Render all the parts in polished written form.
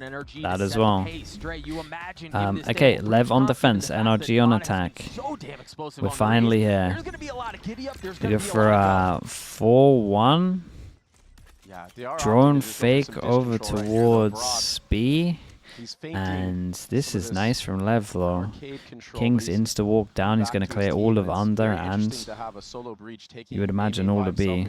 NRG that as well. Okay, Lev on defense, NRG on attack. We're finally here. We go for 4-1. Drone fake over towards B. And this is nice from Lev though. King's insta walk down. He's going to clear all of under and you would imagine all of B.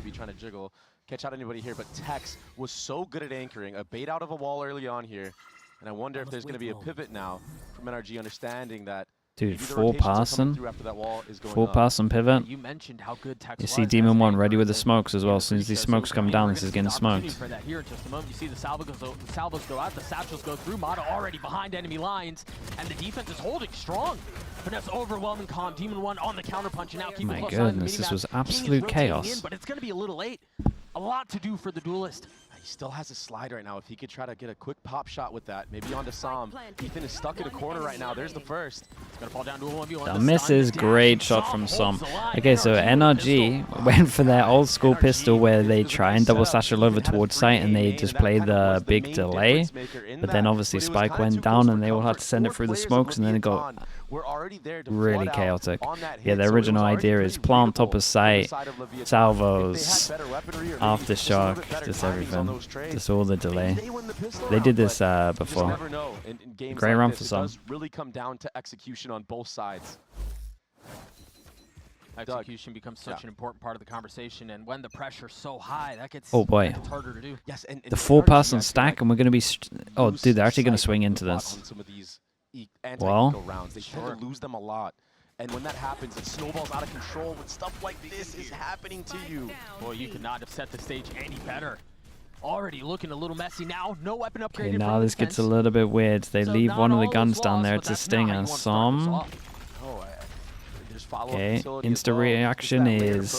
Catch out anybody here, but Tex was so good at anchoring a bait out of a wall early on here, and I wonder if there's going to be a pivot now from NRG, understanding that dude, 4 passing pivot. You mentioned how good Tex you see Demon 1 ready with the smokes as well. As soon as these smokes come down, this is getting smoked. For that here in just a moment. You see the salvos go out, the satchels go through. Mata already behind enemy lines, and the defense is holding strong. Finesse overwhelming calm. Demon 1 on the counterpunch, and now keep my goodness, this was absolute chaos. But it's going to be a little late. A lot to do for the duelist. He still has a slide right now. If he could try to get a quick pop shot with that, maybe onto Sam. Ethan is stuck in a corner right now. There's the first. It's gonna fall down to a 1v1. The misses, great shot from Sam. Okay, so NRG went for their old school pistol where they try and double satchel over towards site and they just play the big delay. But then obviously Spike went down and they all had to send it through the smokes and then it got really chaotic. Yeah, the original idea is plant top of site, salvos, aftershock, just everything. Just all the delay. They did this before. Great run for some. Really come down to execution on both sides. Execution becomes such an important part of the conversation, and when the pressure's so high, that gets harder to do. Yes, and the 4-person stack, and we're going to be... oh, dude, they're actually going to swing into this. Well, they tend to lose them a lot. And when that happens, it snowballs out of control. When stuff like this is happening to you. Boy, you could not have set the stage any better. Already looking a little messy now. No weapon upgrade. Okay, now this gets a little bit weird. They leave one of the guns down there to sting us. Some. Okay, insta reaction is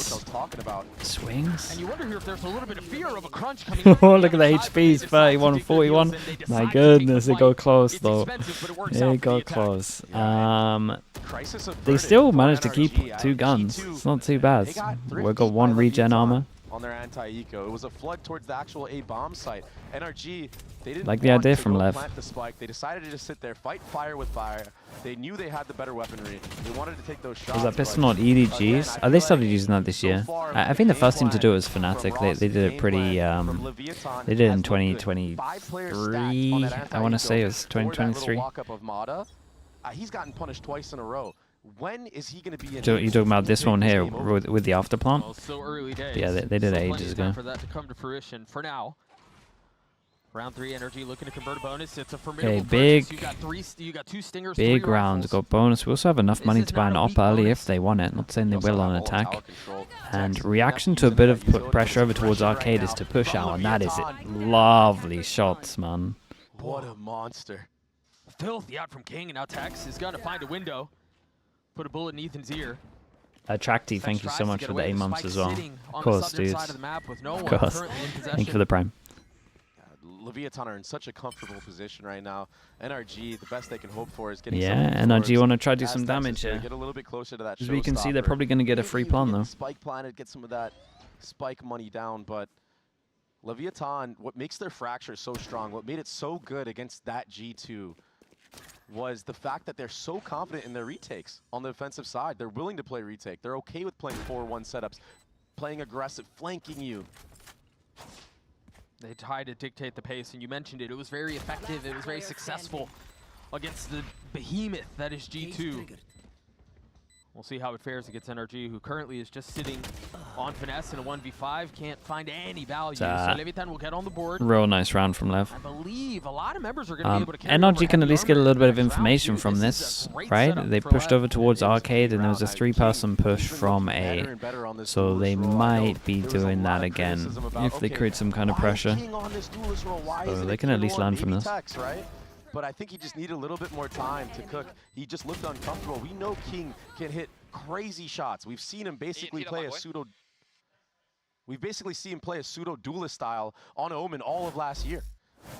swings. And you wonder here if there's a little bit of fear of a crunch coming. Oh, look at the HPs, 31, 41. My goodness, it got close though. It got close. They still managed to keep 2 guns. It's not too bad. We've got 1 regen armor. On their anti-eco. It was a flood towards the actual A-bomb site. NRG, they didn't like the idea from Lev. Plant the spike. They decided to just sit there, fight fire with fire. They knew they had the better weaponry. They wanted to take those shots. Was that pistol not EDGs? They started using that this year. I think the first team to do it was Fnatic. They did it pretty... they did it in 2023. I want to say it was 2023. He's gotten punished twice in a row. When is he going to be in? You're talking about this one here with the afterplant? Well, so early days. Yeah, they did it ages ago. For that to come to fruition. For now, round 3 NRG looking to convert a bonus. It's a formidable big, you got 2 stingers, big round. Got bonus. We also have enough money to buy an op early if they want it. Not saying they will on attack. And reaction to a bit of pressure over towards Arcade is to push out, and that is it. Lovely shots, man. What a monster! Filthy out from King, and now Tex is going to find a window. Put a bullet in Ethan's ear. Tracty, thank you so much for the A-mumps as well. Of course, dudes. Of course. Thank you for the prime. Leviatan are in such a comfortable position right now. NRG, the best they can hope for is getting NRG want to try to do some damage here. Get a little bit closer to that. As we can see, they're probably going to get a free plant though. Spike planted, get some of that spike money down, but Leviatan, what makes their fracture so strong, what made it so good against that G2 was the fact that they're so confident in their retakes on the offensive side. They're willing to play retake. They're okay with playing 4-1 setups, playing aggressive, flanking you. They tried to dictate the pace, and you mentioned it. It was very effective. It was very successful against the behemoth that is G2. We'll see how it fares against NRG, who currently is just sitting on finesse in a 1v5, can't find any value. So Leviatan will get on the board. Real nice round from Lev. I believe a lot of members are going to be able to carry NRG can at least get a little bit of information from this, right? They pushed over towards Arcade, and there was a 3-person push from A. So they might be doing that again if they create some kind of pressure. So they can at least learn from this. But I think he just needed a little bit more time to cook. He just looked uncomfortable. We know King can hit crazy shots. We've seen him basically play a pseudo... We've basically seen him play a pseudo duelist style on Omen all of last year.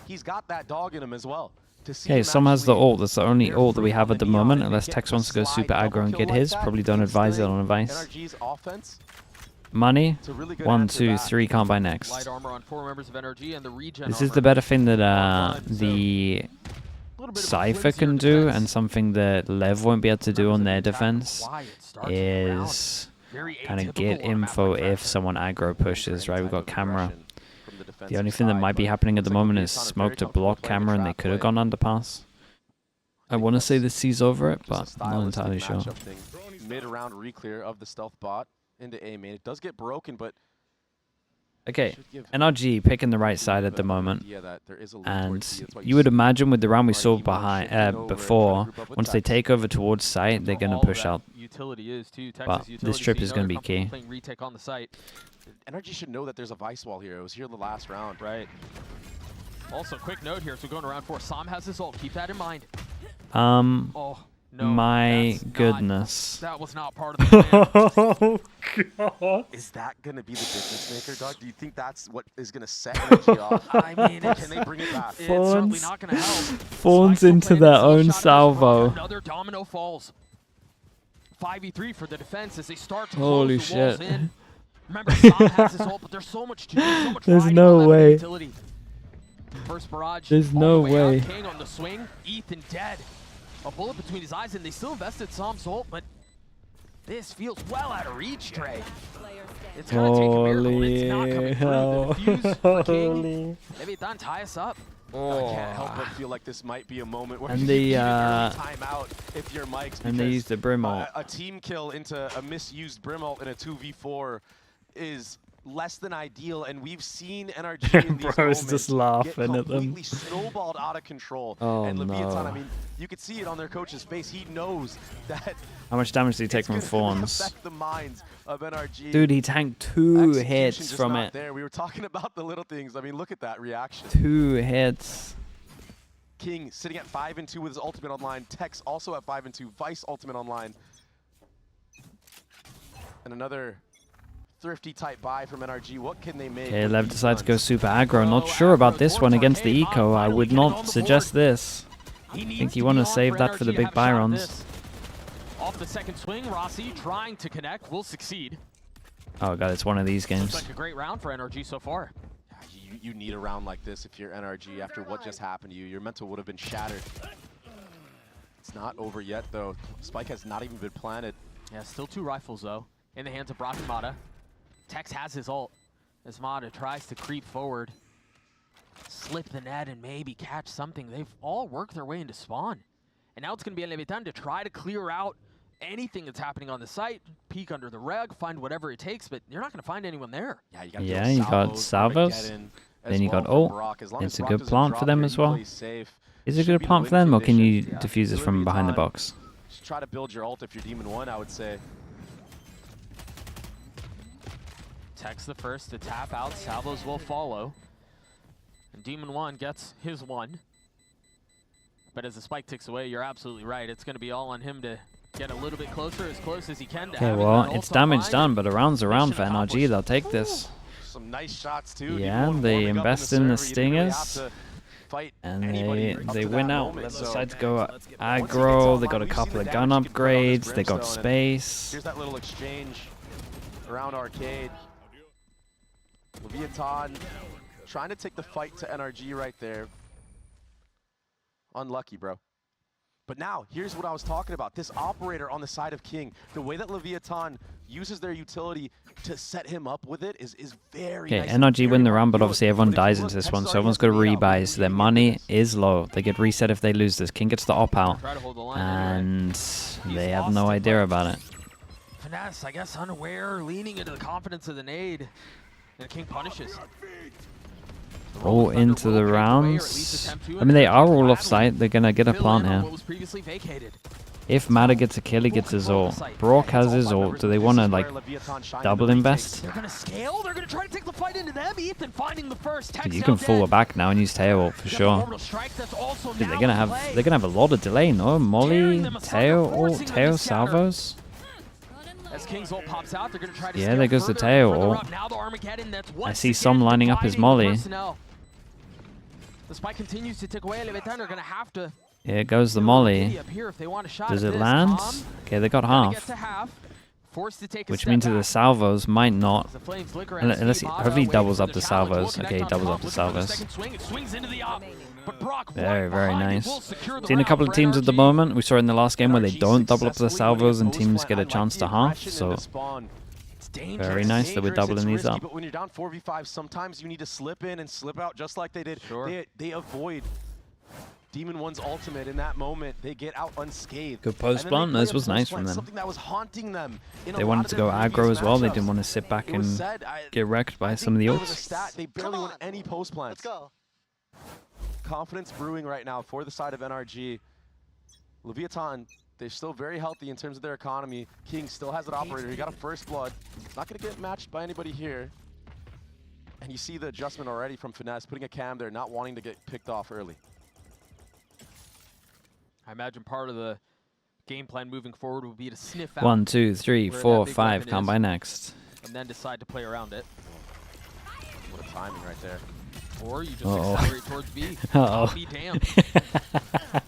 He's got that dog in him as well. Okay, Some has the ult. That's the only ult that we have at the moment, unless Tex wants to go super aggro and get his. Probably don't advise it on advice. NRG's offense money. It's a really good 1, answer 2, back. 3, can't buy next. Light armor on 4 members of NRG and the regen This is armor the better thing that on one, so the a little bit of a Cypher can flimsier do, defense. and something that Lev won't be able to do Members on of their the attack defense quiet starts the round. is Very kind of atypical get on a map info like if that. someone aggro pushes, right? We've got camera. From the The defensive only thing that side, might be but happening at looks the like moment is Leviatan are smoke very to comfortable block playing camera, and they trap could have play. gone underpass. I want to say the C's over it, but Just a I'm not entirely stylistic sure. matchup thing. Mid-round re-clear of the stealth bot into A main. It does get broken, but Okay, should give NRG picking the right Team side a at the bit of an moment, idea that there is a lead and towards B. That's why you would see imagine with the round we RE saw shifting behind over and trying to before, group up with once they Tex. take over towards site, they're For gonna all push that out. Utility is too. But Texas this utility, trip so is you know gonna they're be comfortable key. playing retake on the site. NRG should know that there's a Vice wall here. It was here the last round. Right. Also, quick note here. So going around 4. Sam has his ult. Keep that in mind. Oh, no. My that's not- goodness. that was not part of the plan. Oh god. Is that going to be the difference maker, Doug? Do you think that's what is going to set NRG off? I mean, Can they bring it back? It's certainly Fawns- not going to help. Fawns Spike's into planted, their still own shot at this salvo. rock. Another domino falls. 5v3 for the defense as they start to Holy close the walls shit. in. Remember, Sam has his ult, but there's so much to do, so much There's riding no on that way. utility. First barrage. There's all no the way way. up. King on the swing. Ethan dead. A bullet between his eyes, and they still invested Sam's ult, but this feels well out of reach, Trey. It's gonna take a miracle, and it's not coming through. The defuse for King. Leviatan, tie us up. I can't help but feel like this might be a moment where And you the, need an early timeout if you're Mike's. And they because, use the Brim ult. a team kill into a misused Brim ult in a 2v4 is less than ideal, and we've seen NRG in these Bro's moments just get laughing at them. completely snowballed out of control. Oh, and Leviatan, no. I mean, you could see it on their coach's face. He knows that How much damage did he take it's from gonna Fawns? affect the minds of NRG. Dude, he tanked 2 Execution hits just from not it. There. We were talking about the little things. I mean, look at that reaction. 2 hits. King sitting at 5-2 with his ultimate online. Tex also at 5-2. Vice ultimate online. And another thrifty type buy from NRG. What can they make? Okay, with Lev these decides to go guns? super aggro. Not sure about this one against the eco. I would not suggest this. He needs think you to want be to on save for that for NRG the to big have a shot at Byrons. this. Off the second swing, Rossi trying to connect, will succeed. Oh god, it's one of these Looks games. like a great round for NRG so far. Yeah, you need a round like this if you're NRG after what just happened to you. Your mental would have been shattered. It's not over yet, though. Spike has not even been planted. Yeah, still 2 rifles, though, in the hands of Brock and Mata. Tex has his ult as Mata tries to creep forward, slip the net, and maybe catch something. They've all worked their way into spawn. And now it's going to be Leviatan to try to clear out anything that's happening on the site, peek under the rug, find whatever it takes, but you're not going to find anyone there. Yeah, you got, Yeah, you got salvos, then you got ult. It's a good plant for them as well. Is it a good plant for them, or can you defuse this from behind the box? Just try to build your ult if you're Demon 1, I would say. Tex the first to tap out, salvos will follow. And Demon 1 gets his 1. But as the spike ticks away, you're absolutely right. It's going to be all on him to get a little bit closer, as close as he can to Okay, having well, that ult it's damage online. done, but a round's a round for Mission NRG. They'll take this. Some nice shots too. Yeah, Demon 1 they warming up invest in the server. You didn't really have stingers, to fight and anybody up they to win that out. moment, Let's so decide to go once he gets aggro. They online, got a we've seen couple the of gun damage he can put on this upgrades. They got Brimstone, and space. Here's that little exchange around arcade. Leviatan trying to take the fight to NRG right there. Unlucky, bro. But now, here's what I was talking about. This operator on the side of King, the way that Leviatan uses their utility to set him up with it is very Okay, nice and NRG win very the round, but good. obviously everyone But if you dies look, into this Texas one, so already everyone's has got to the lead out. rebuy, We're so their leading money in this. is low. They get reset if they lose this. King gets the op out, Try to hold the line anyway. and they have lost no it, idea but- about it. Finesse, I guess, unaware, leaning into the confidence of the nade. And King punishes. All into the rounds. I mean, they are all off site. They're going to get a plant here. What was previously vacated. If Mata gets a kill, he gets his ult. Brock has his ult. Do they want to, like, double invest? They're gonna scale. They're gonna try to take the fight into them. Ethan finding the first. Tex You now can fall dead. back now and use tail ult for Got the sure. orbital strike that's also Dude, now they're gonna in play. have a lot of delay, no? Molly, Tearing them asunder, tail forcing ult, them to tail scatter. salvos. As King's ult pops out, they're gonna try to Yeah, scale there goes the further, tail further ult. up. Now the Armageddon, that's once see again some lining up his dividing the molly. personnel. The spike continues to tick away. Leviatan are gonna have to Here goes the do a little molly. giddy up here if they want a shot Does at it this. land? Tom Okay, they got gonna get half. to half. forced to take a which step means that back. the salvos might not. As the Flames lick around Unless Steve Mata hopefully he waiting doubles for up the challenge. Will salvos. connect Okay, he on doubles top, up the looking for salvos. second swing. It swings into the op. But Brock Very, right very behind it nice. will secure the Seen a round couple for of teams at the NRG. moment. We saw in the last game where they NRG don't double up the successfully winning salvos and post teams plant. get I a like chance the to half. aggression in So the spawn. It's dangerous. very nice that we're Dangerous, doubling it's these risky, up. But when you're down 4v5, sometimes you need to slip in and slip out just like they did. Sure. They avoid Demon One's ultimate in that moment. They get out unscathed. Good post And then they plant. play This a was post nice plant, from them. Something that was haunting them in They a wanted lot to of go their aggro previous as well. They matchups. didn't want to sit back It was and said, get wrecked by I some of the think there was a ults. stat, they barely won any post plants. Let's go. Confidence brewing right now for the side of NRG. Leviatan, they're still very healthy in terms of their economy. King still has an operator. He got a first blood. Not going to get matched by anybody here. And you see the adjustment already from Finesse, putting a cam there, not wanting to get picked off early. I imagine part of the game plan moving forward will be to sniff out 1, 2, 3, where that 4, big 5. weapon Count is. by next. and then decide to play around it. What a timing right there. Or you just Uh-oh. accelerate towards B. Uh-oh. I'll be damned. I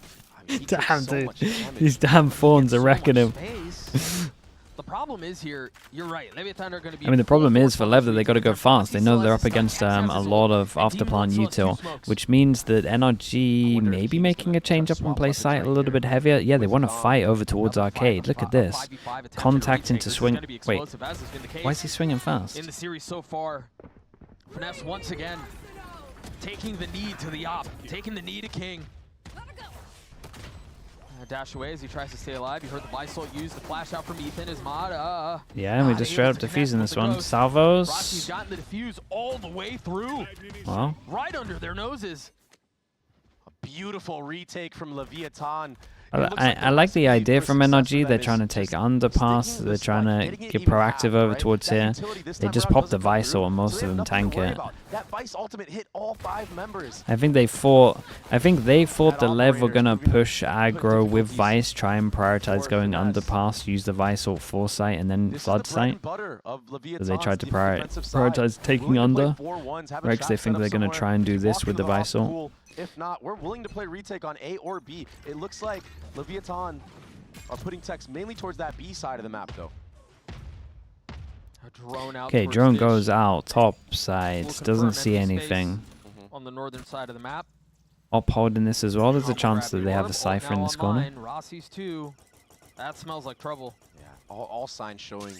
mean, he takes Damn, so dude. much damage. These damn fawns are So wrecking much him. space. The problem is here, you're right, Leviatan are going to be... I mean, the problem is for Lev that they got to go fast. They know they're up Still has against his a stun, lot of and after Demon plan One still has util, two smokes. which means that NRG wonder if may be King's making gonna a change try to up and swap play weapons site right a little here bit heavier. Yeah, they with want to Dom. fight over towards Another arcade. Look at this. 5v5 attempt to Contacting retake. to This is swing. gonna be Wait, explosive, as has been the case why is he swinging fast? in the series so far. Finesse once again taking the knee to the op, taking the knee to King. Dash away as he tries to stay alive. You heard the Visol use the flash out from Ethan. Is Mod Yeah, and we just straight up defusing this one. Rossi's Salvos. gotten the defuse all the way through, Well, right under their noses. A beautiful retake from Leviatan. I like the idea from NRG. They're trying to take underpass. They're trying to get proactive over towards here. They just pop the Visol and most of them tank it. That Vice ultimate hit all 5 members. I think they thought the Lev were gonna push aggro with Vice, try and prioritize going underpass, use the Vice ult foresight, and then flood sight. So they tried to prioritize taking under. Right, because they think they're gonna try and do this with the Vice ult. If not, we're willing to play retake on A or B. It looks like Leviatan are putting techs mainly towards that B side of the map, though. A drone out Okay, towards drone Stitch. goes out, top side, Will doesn't confirm see empty space anything. on the northern side of the map. Op holding this as well. There's a Drone will chance grab that the they have orb. a Cypher in Now this corner. online. Rossi's too. That smells like trouble. Yeah, all signs showing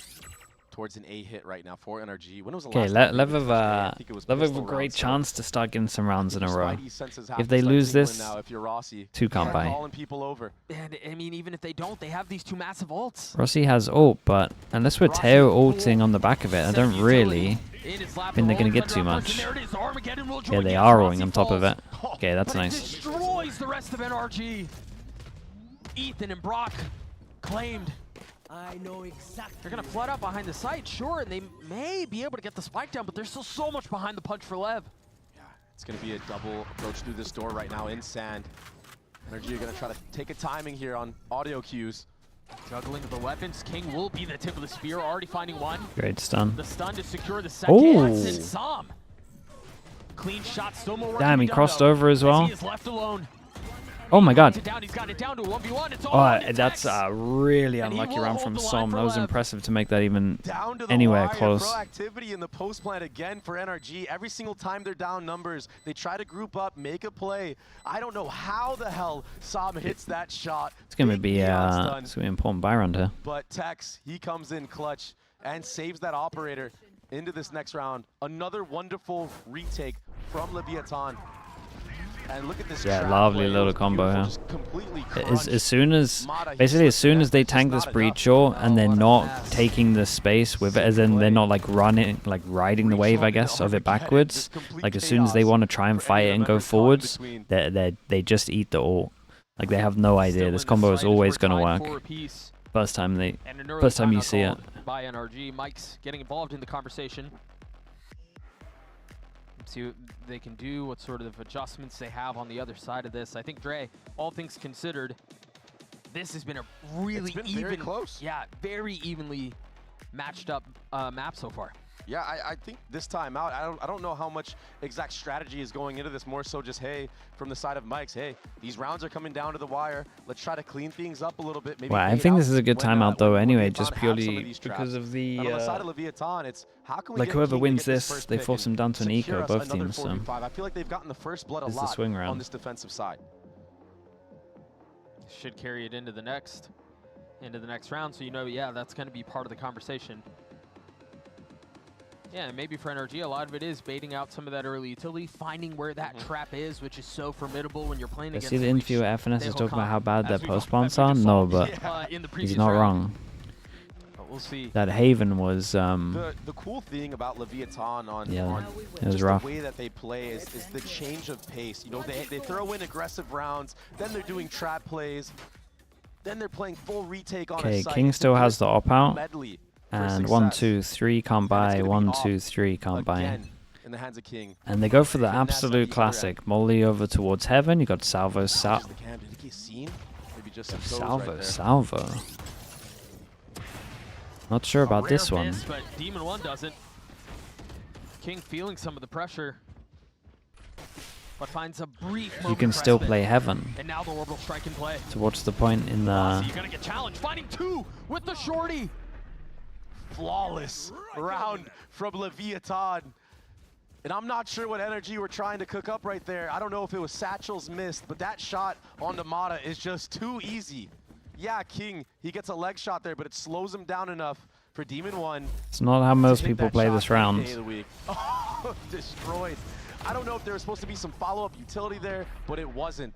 towards an A hit right now for NRG. When was the Okay, last time Lev they have touched A? I think it was Lev have a pistol great rounds, so chance to start getting some rounds in a your row. Spidey senses have If to they start lose tingling this, now if you're Rossi. 2 can't Start buy. calling people over. And I mean, even if they don't, they have these 2 massive ults. Rossi has ult, but unless we're Teo ulting on the back of it, I don't really In its lap, think they're the going to ult get too under upwards, much. and there it is. Armageddon will Yeah, join they in. are Rossi ulting on top of it. falls. Okay, that's But it nice. destroys the rest of NRG. Ethan and Brock claimed. I know exactly. They're going to flood out behind the site, sure, and they may be able to get the spike down, but there's still so much behind the punch for Lev. Yeah, it's going to be a double approach through this door right now in sand. NRG are going to try to take a timing here on audio cues. Juggling the weapons, King will be the tip of the spear, already finding one. Great stun. The stun to secure the second. Oh. And Sam. Clean shot, still more work Damn, to be he done, crossed though, over as well. He is left alone. Oh my god. He's got it down to a 1v1. It's all Oh, on that's Tex. a really And he unlucky will round hold from the line Som. for That was Lev. impressive to make that even Down to the anywhere wire. close. Proactivity in the post plant again for NRG. Every single time they're down numbers, they try to group up, make a play. I don't know how the hell Sam hits that shot. It's going to Big be neon stun. it's gonna be an important buy round here. But Tex, he comes in clutch and saves that operator into this next round. Another wonderful retake from Leviatan. And look at this Yeah, trap lovely play. It little was combo beautiful, here. just completely As crunched. soon as Mata, he basically as slipped soon back, as they just tank not this enough. breach shore and they're what a not mess. taking the space with it, as in they're not like running, like riding the Breach wave, shore I into guess, of it Armageddon, backwards. just complete Like as soon as they chaos want to try and for fight any it of and the go members caught in forwards, between. they just eat the ult. Like they have no idea. Still This in the combo is site as always we're gonna tied work. for a piece. First time And an early First time you timeout see it. called by NRG. Mike's getting involved in the conversation. See what they can do, what sort of adjustments they have on the other side of this. I think, Dre, all things considered, this has been a really It's been even, very close. yeah, very evenly matched up map so far. Yeah, I think this time out, I don't know how much exact strategy is going into this. More so just, hey, from the side of Mike's, hey, these rounds are coming down to the wire. Let's try to clean things up a little bit. Maybe Well, I think this is a good timeout though. Anyway, just purely because of the on the side of Leviatan, it's how can we like get whoever King to wins get this, first they pick force and him down to an secure eco, us both another teams. So 4v5. I feel like they've gotten the first blood a this is the lot swing round. on this defensive side. Should carry it into the next round. So you know, yeah, that's going to be part of the conversation. Yeah, and maybe for NRG, a lot of it is baiting out some of that early utility, finding where that trap is, which is so formidable when you're playing I against. see the interview with FNS is talking about how bad their as we post just plants are. No, but in the he's previous not round. wrong. But we'll see. That Haven was The cool thing about Leviatan on yeah, on it was just rough. the way that they play is the change of pace. You know, they throw in aggressive rounds, then they're doing trap plays, then they're playing full retake on a Okay, site. King It's a still good has the op out. medley for And 1, success. 2, 3 can't And it's buy. gonna be 1, off 2, 3 can't buy. again in the hands of King. And they go for the Finesse at the absolute other classic. Molly over towards Heaven. You got Salvo, Did he seen? Maybe just some toes Salvo, right there. Salvo. Not sure about this one. Miss, but Demon 1 doesn't. King feeling some of the pressure, but finds a brief You moment can still respite. play Heaven. And now the orbital strike in play. Towards the point in So the... you're gonna get challenged. Finding 2 with the shorty. Flawless round from Leviatan. And I'm not sure what NRG were trying to cook up right there. I don't know if it was Satchel's missed, but that shot on Mata is just too easy. Yeah, King, he gets a leg shot there, but it slows him down enough for Demon 1. It's not how most to hit people that play shot this any round. day of the week. Oh, destroyed. I don't know if there was supposed to be some follow-up utility there, but it wasn't.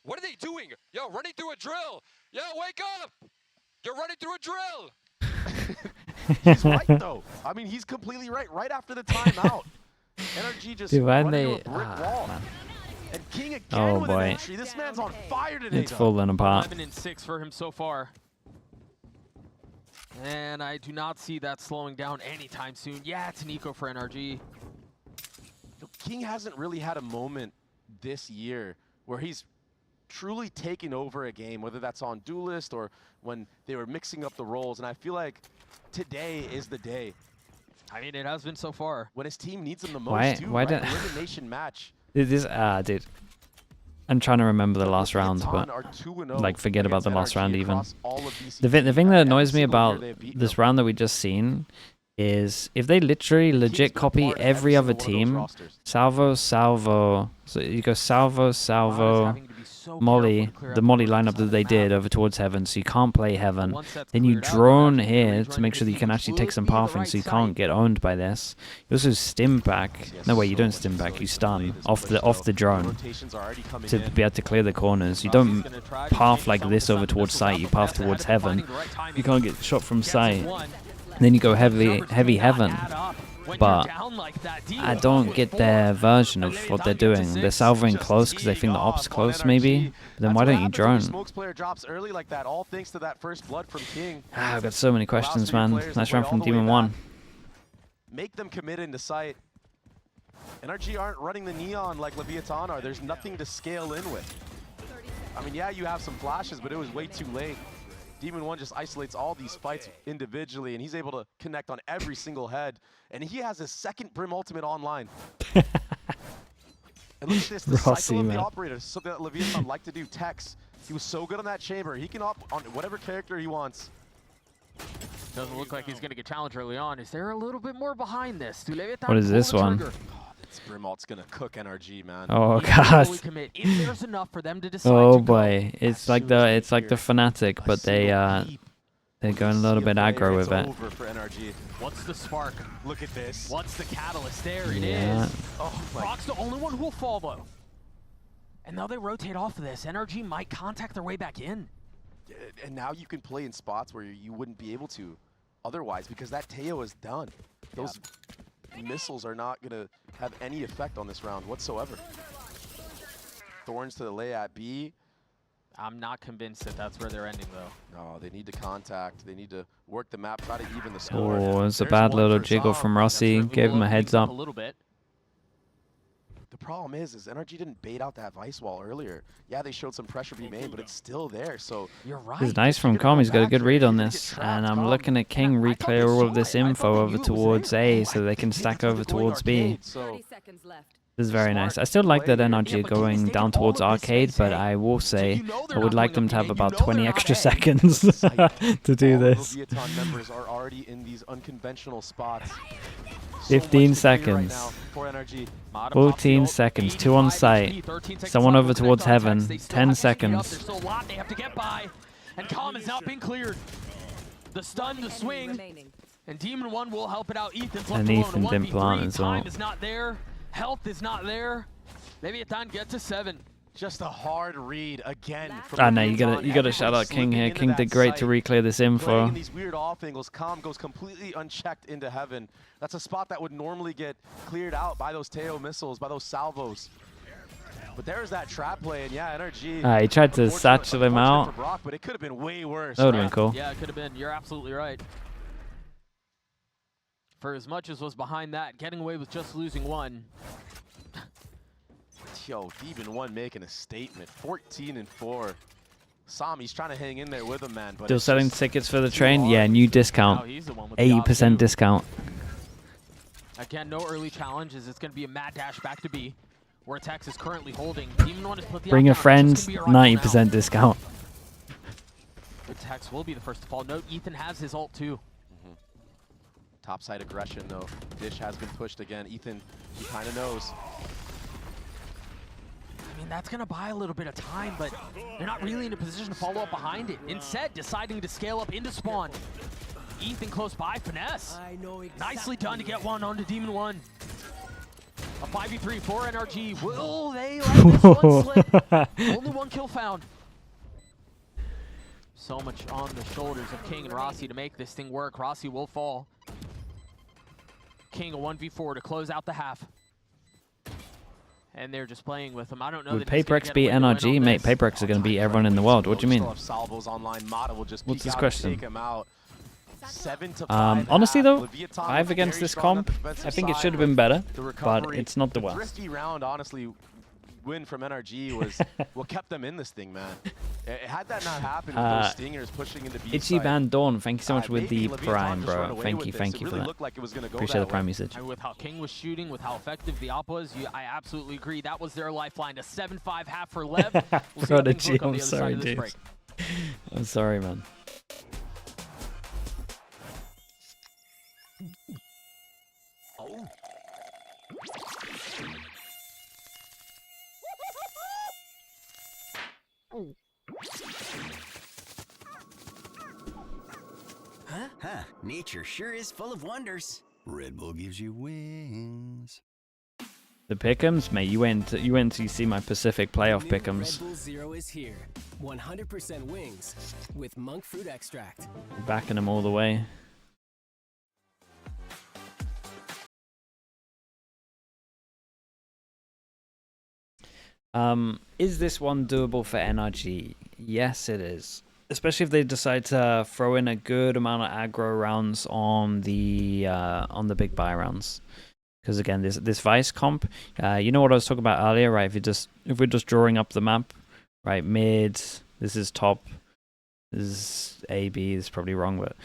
What are they doing? Yo, running through a drill. Yo, wake up! You're running through a drill. He's right, though. I mean, he's completely right. Right after the timeout, NRG just Dude, why running they... into a brick wall. man. And King again Oh, with an boy. entry. This man's on fire today. It's though. falling apart. 11 and 6 for him so far. And I do not see that slowing down anytime soon. Yeah, it's an eco for NRG. King hasn't really had a moment this year where he's truly taken over a game, whether that's on Duelist or when they were mixing up the roles. And I feel like today is the day I mean, it has been so far. when his team needs him the most. Why- too, why right? don't- Elimination match. This, dude. I'm trying to remember the last round, Leviatan but are 2-0 like forget about the against last round NRG even. across all of VCT. The thing that Every annoys me single year about they've beaten this them. round that we just seen is if they literally King's legit been copy part of every other single one of those team, rosters. Salvo, Salvo, so you go Salvo, Mara's Salvo, having to be so Molly, careful to clear out the Molly first lineup side that of they the did map. over towards Heaven, so you can't play Heaven. Once that's Then you cleared out, drone they're actually here really to trying make to sure that you can see actually who's take some be the pathing, right so you side. can't get owned by this. You also stim back. Yes, No way, you so don't much stim back. ability You to stun play this off push, the though. drone Rotations are already coming to in. be able to clear the corners. You He's don't gonna try to path change like some of this the over side towards missiles sight. out, You but path that's towards ahead of Heaven. finding the right timing. You can't get shot from Gets sight. one. Then you go Numbers heavy do not Heaven. add up when But you're down like that. Demon I one don't with get 4. their version of Leviatan what they're gets a doing. They're 6. salving Just close because they think the teeing op's off on close, NRG. maybe. Then That's why what don't you happens when your drone? Smokes player drops early like that, all thanks to that first blood from King. I've got so many Allows questions, for your man. players to Nice play round all from the way Demon back. 1. Make them commit into sight. NRG aren't running the neon like Leviatan are. There's nothing to scale in with. I mean, yeah, you have some flashes, but it was way too late. Demon 1 just isolates all these fights individually, and he's able to connect on every single head. And he has his second Brim ultimate online. And look at this, the Rossi, cycle of man. the operator, something that Leviatan like to do, Tex. He was so good on that chamber. He can op on whatever character he wants. Doesn't look like he's going to get challenged early on. Is there a little bit more behind this? Do Leviatan What is pull this the one? trigger? This Brim ult's gonna cook NRG, man. Oh He can god. fully commit if there's enough for them to decide Oh to go. boy. It's As like soon as they the hear fanatic, A but they single peep, they're when going a you little see bit player, aggro with it's it. over for NRG. What's the spark? Look at this. What's the catalyst? There it Yeah. is. Oh my Brock's the only one who will fall, though. And now they rotate off of this. NRG might contact their way back in. And now you can play in spots where you wouldn't be able to otherwise because that Teo is done. Those missiles are not going to have any effect on this round whatsoever. Thorns to the lay at B. I'm not convinced that that's where they're ending, though. No, they need to contact. They need to work the map, try to even the score. Oh, it's a There's bad one little for jiggle Zom. from That Rossi. certainly Gave will him a open heads things up. A little bit. the problem is NRG didn't bait out that Vice wall earlier. Yeah, they showed some pressure being made, but it's still there. So you're right. This is nice from Com. He's got a good read on this. And I'm looking at King reclear all of this info over towards A so they can stack over towards B. 30 seconds left. This is very nice. I still like that NRG are going down towards Arcade, but I will say I would like them to have about 20 extra seconds to do this. Leviatan members are already in these unconventional spots. 15 seconds. 14 seconds. 2 on site. Someone over towards Heaven. 10 seconds. There's still a lot they have to get by, and Calm has not been cleared. The stun, the swing, and Demon 1 will help it out. Ethan's left And alone. Ethan didn't plant as well. Time is not there. Health is not there. Leviatan gets to 7. Just a hard read again. I know you gotta shout out King here. King did great to reclear this info. In these weird off angles, Calm goes completely unchecked into Heaven. That's a spot that would normally get cleared out by those Teo missiles, by those salvos. But there's that trap play, and yeah, NRG. He tried to satchel him out. Brock, but it could have been way worse. That would have been cool. Yeah, it could have been. You're absolutely right. For as much as was behind that, getting away with just losing 1. Yo, Demon 1 making a statement. 14-4. Sami's trying to hang in there with him, man. But Still selling tickets for the train? Yeah, new discount. 80% discount. Again, no early challenges. It's going to be a mad dash back to B, where Tex is currently holding. Demon 1 has put the Bring a up down. friend, It's just gonna be a rifle 90% now. discount. Tex will be the first to fall. Note, Ethan has his ult too. Topside aggression, though. Dish has been pushed again. Ethan, he kind of knows. I mean, that's going to buy a little bit of time, but they're not really in a position to follow up behind it. Instead, deciding to scale up into spawn. Ethan close by, finesse. I know Nicely done to get 1 onto Demon 1. A 5v3 for NRG. Will they let this one slip? Only 1 kill found. So much on the shoulders of King and Rossi to make this thing work. Rossi will fall. King a 1v4 to close out the half. And they're just playing with him. I don't know. Would PaperX beat NRG? Mate, PaperX are going to beat everyone in the world. What do you mean? What's this question? Honestly though, 5 against this comp, I think it should have been better, but it's not the worst. Risky round, honestly, win from NRG was what kept them in this thing, man. Had that not happened with those stingers pushing into B Itchy side, Van Dawn, thank you so much with the maybe Prime, Leviatan just run bro. away Thank with you this. for It really that. looked like it was gonna go Appreciate the that Prime way. usage. And with how King was shooting, with how effective the op was, I absolutely agree. That was their lifeline. A 7-5 half for Lev. We'll see how things look on the other side of this break. I'm sorry, man. Huh, nature sure is full of wonders. Red Bull gives you wings. The pick'ems, mate. You went to see my Pacific playoff pick'ems. Red Bull Zero is here. 100% wings with monk fruit extract. Backing them all the way. Is this one doable for NRG? Yes, it is. Especially if they decide to throw in a good amount of aggro rounds on the big buy rounds. Because again, this Vice comp, you know what I was talking about earlier, right? If we're just drawing up the map, right? Mid, this is top, this is A, B. This is probably wrong, but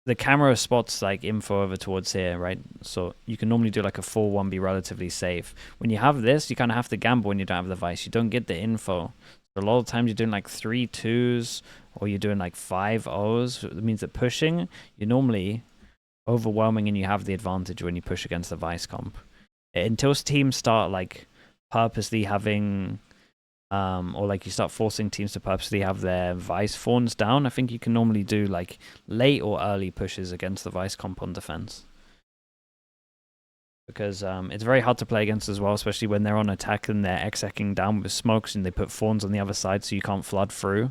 the camera spots like info over towards here, right? So you can normally do like a 4-1, be relatively safe. When you have this, you kind of have to gamble when you don't have the Vice. You don't get the info. So a lot of times you're doing like 3 2s or you're doing like 5 0s. It means that pushing, you're normally overwhelming and you have the advantage when you push against the Vice comp. Until teams start like purposely having or like you start forcing teams to purposely have their Vice fawns down, I think you can normally do like late or early pushes against the Vice comp on defense. Because it's very hard to play against as well, especially when they're on attack and they're execing down with smokes and they put fawns on the other side so you can't flood through.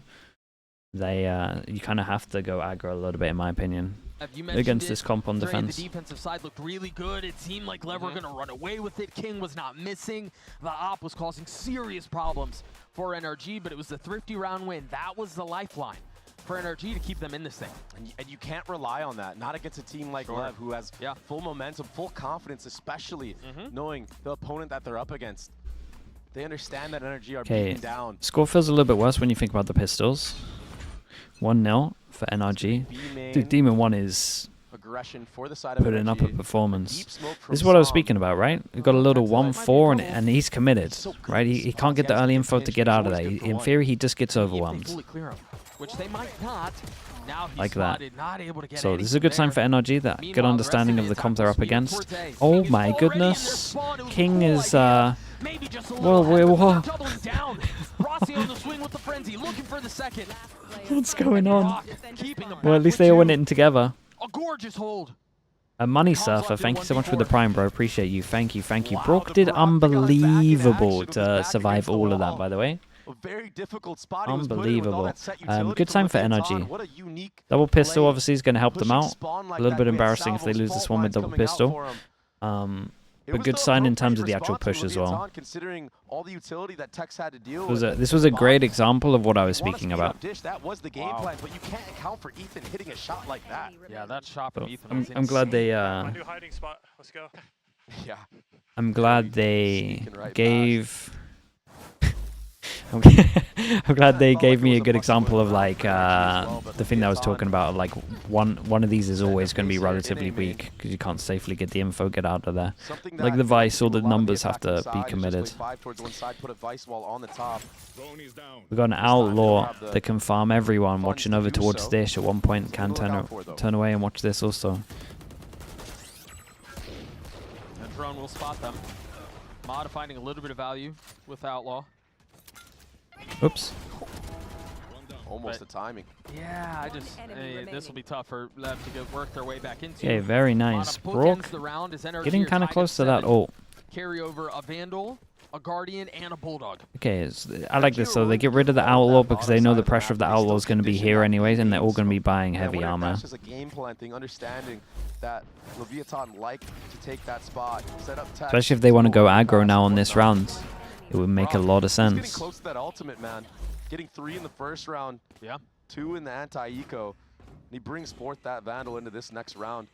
You kind of have to go aggro a little bit, in my opinion, against this comp on defense. The defensive side looked really good. It seemed like Lev were going to run away with it. King was not missing. The op was causing serious problems for NRG, but it was the thrifty round win. That was the lifeline. for NRG to keep them in this thing. And you can't rely on that. Not against a team like LEV, who has full momentum, full confidence, especially knowing the opponent that they're up against. They understand that NRG are beaten down. Score feels a little bit worse when you think about the pistols. 1-0 for NRG. Dude, Demon 1 is aggression for the side of putting NRG. up a performance. This is what I was speaking about, right? We got a little 1-4 and he's committed, right? He can't get the early info to get out of there. In theory, he just gets overwhelmed. Which they might not. Now he's Like that. not able to get So this is a good sign for NRG, that good understanding of the comp they're up against. Oh my goodness. King is, whoa. Doubling down. Rossi on the swing with the frenzy, looking for the second. What's going on? Keeping them Well, at least they all went in together. a gorgeous hold. A Money Surfer, thank you so much for the Prime, bro. Appreciate you. Thank you, thank you. Brook did unbelievable to survive all of that, by the way. A very difficult spot. He was put in with all Unbelievable. that set utility Good from sign for Leviatan. NRG. What a unique Double pistol play. obviously is going to help them Pushing out. spawn like A little that bit with embarrassing if they Salvo's lose this fault one with lines double coming out pistol. for him. It But was good the sign in appropriate terms of the actual response push from as well. Leviatan, considering all the utility that Tex had to deal This was a great example of what I was You wanna speaking speed about. up Dish, that was the game plan, but you can't account for Ethan hitting a shot like that. Yeah, that shot from So, Ethan was I'm glad they My new hiding spot. Let's go. Yeah. I'm glad they Sneaking right gave I'm glad they gave me a good example of like the thing that I was talking about. Like one of these is always going to be relatively weak because you can't safely get the info, get out of there. Like the Vice, all the numbers have to be committed. We got an Outlaw that can farm everyone, watching over towards Dish. At one point, can turn away and watch this also. And Drone will spot them. Mod finding a little bit of value with Outlaw. Oops. Almost the timing. Yeah, this will be tough for LEV to work their way back into. Okay, very nice. Brook getting kind of close to that ult. Carry over a Vandal, a Guardian, and a Bulldog. Okay, I like this. So they get rid of the Outlaw because they know the pressure of the Outlaw is going to be here anyways, and they're all going to be buying heavy armor. That's just a game plan thing, understanding that Leviatan like to take that spot, set up Tex. Especially if they want to go aggro now on this round. It would make a lot of He's sense. getting close to that ultimate, man. Getting 3 in the first round, 2 in the anti-eco. And he brings forth that Vandal into this next round.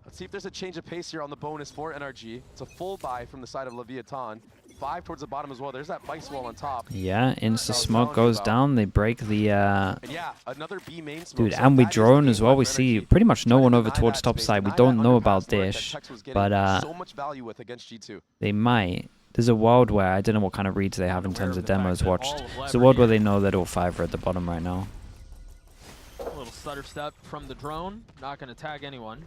Let's see if there's a change of pace here on the bonus for NRG. It's a full buy from the side of Leviatan. 5 towards the bottom as well. There's that Vice wall on top. Yeah, insta smoke goes down. They break the And yeah, another B main smoke. dude, So and we that is drone the as game well. plan We for see NRG. pretty much no Trying to one over deny towards that top space, side. We deny don't that know underpass about alert that Dish, Tex was getting but so much value with against G2. they might. There's a world where I don't know what kind of reads they have in terms of demos watched. It's a world where they know that all 5 are at the bottom right now. A little stutter step from the drone. Not going to tag anyone.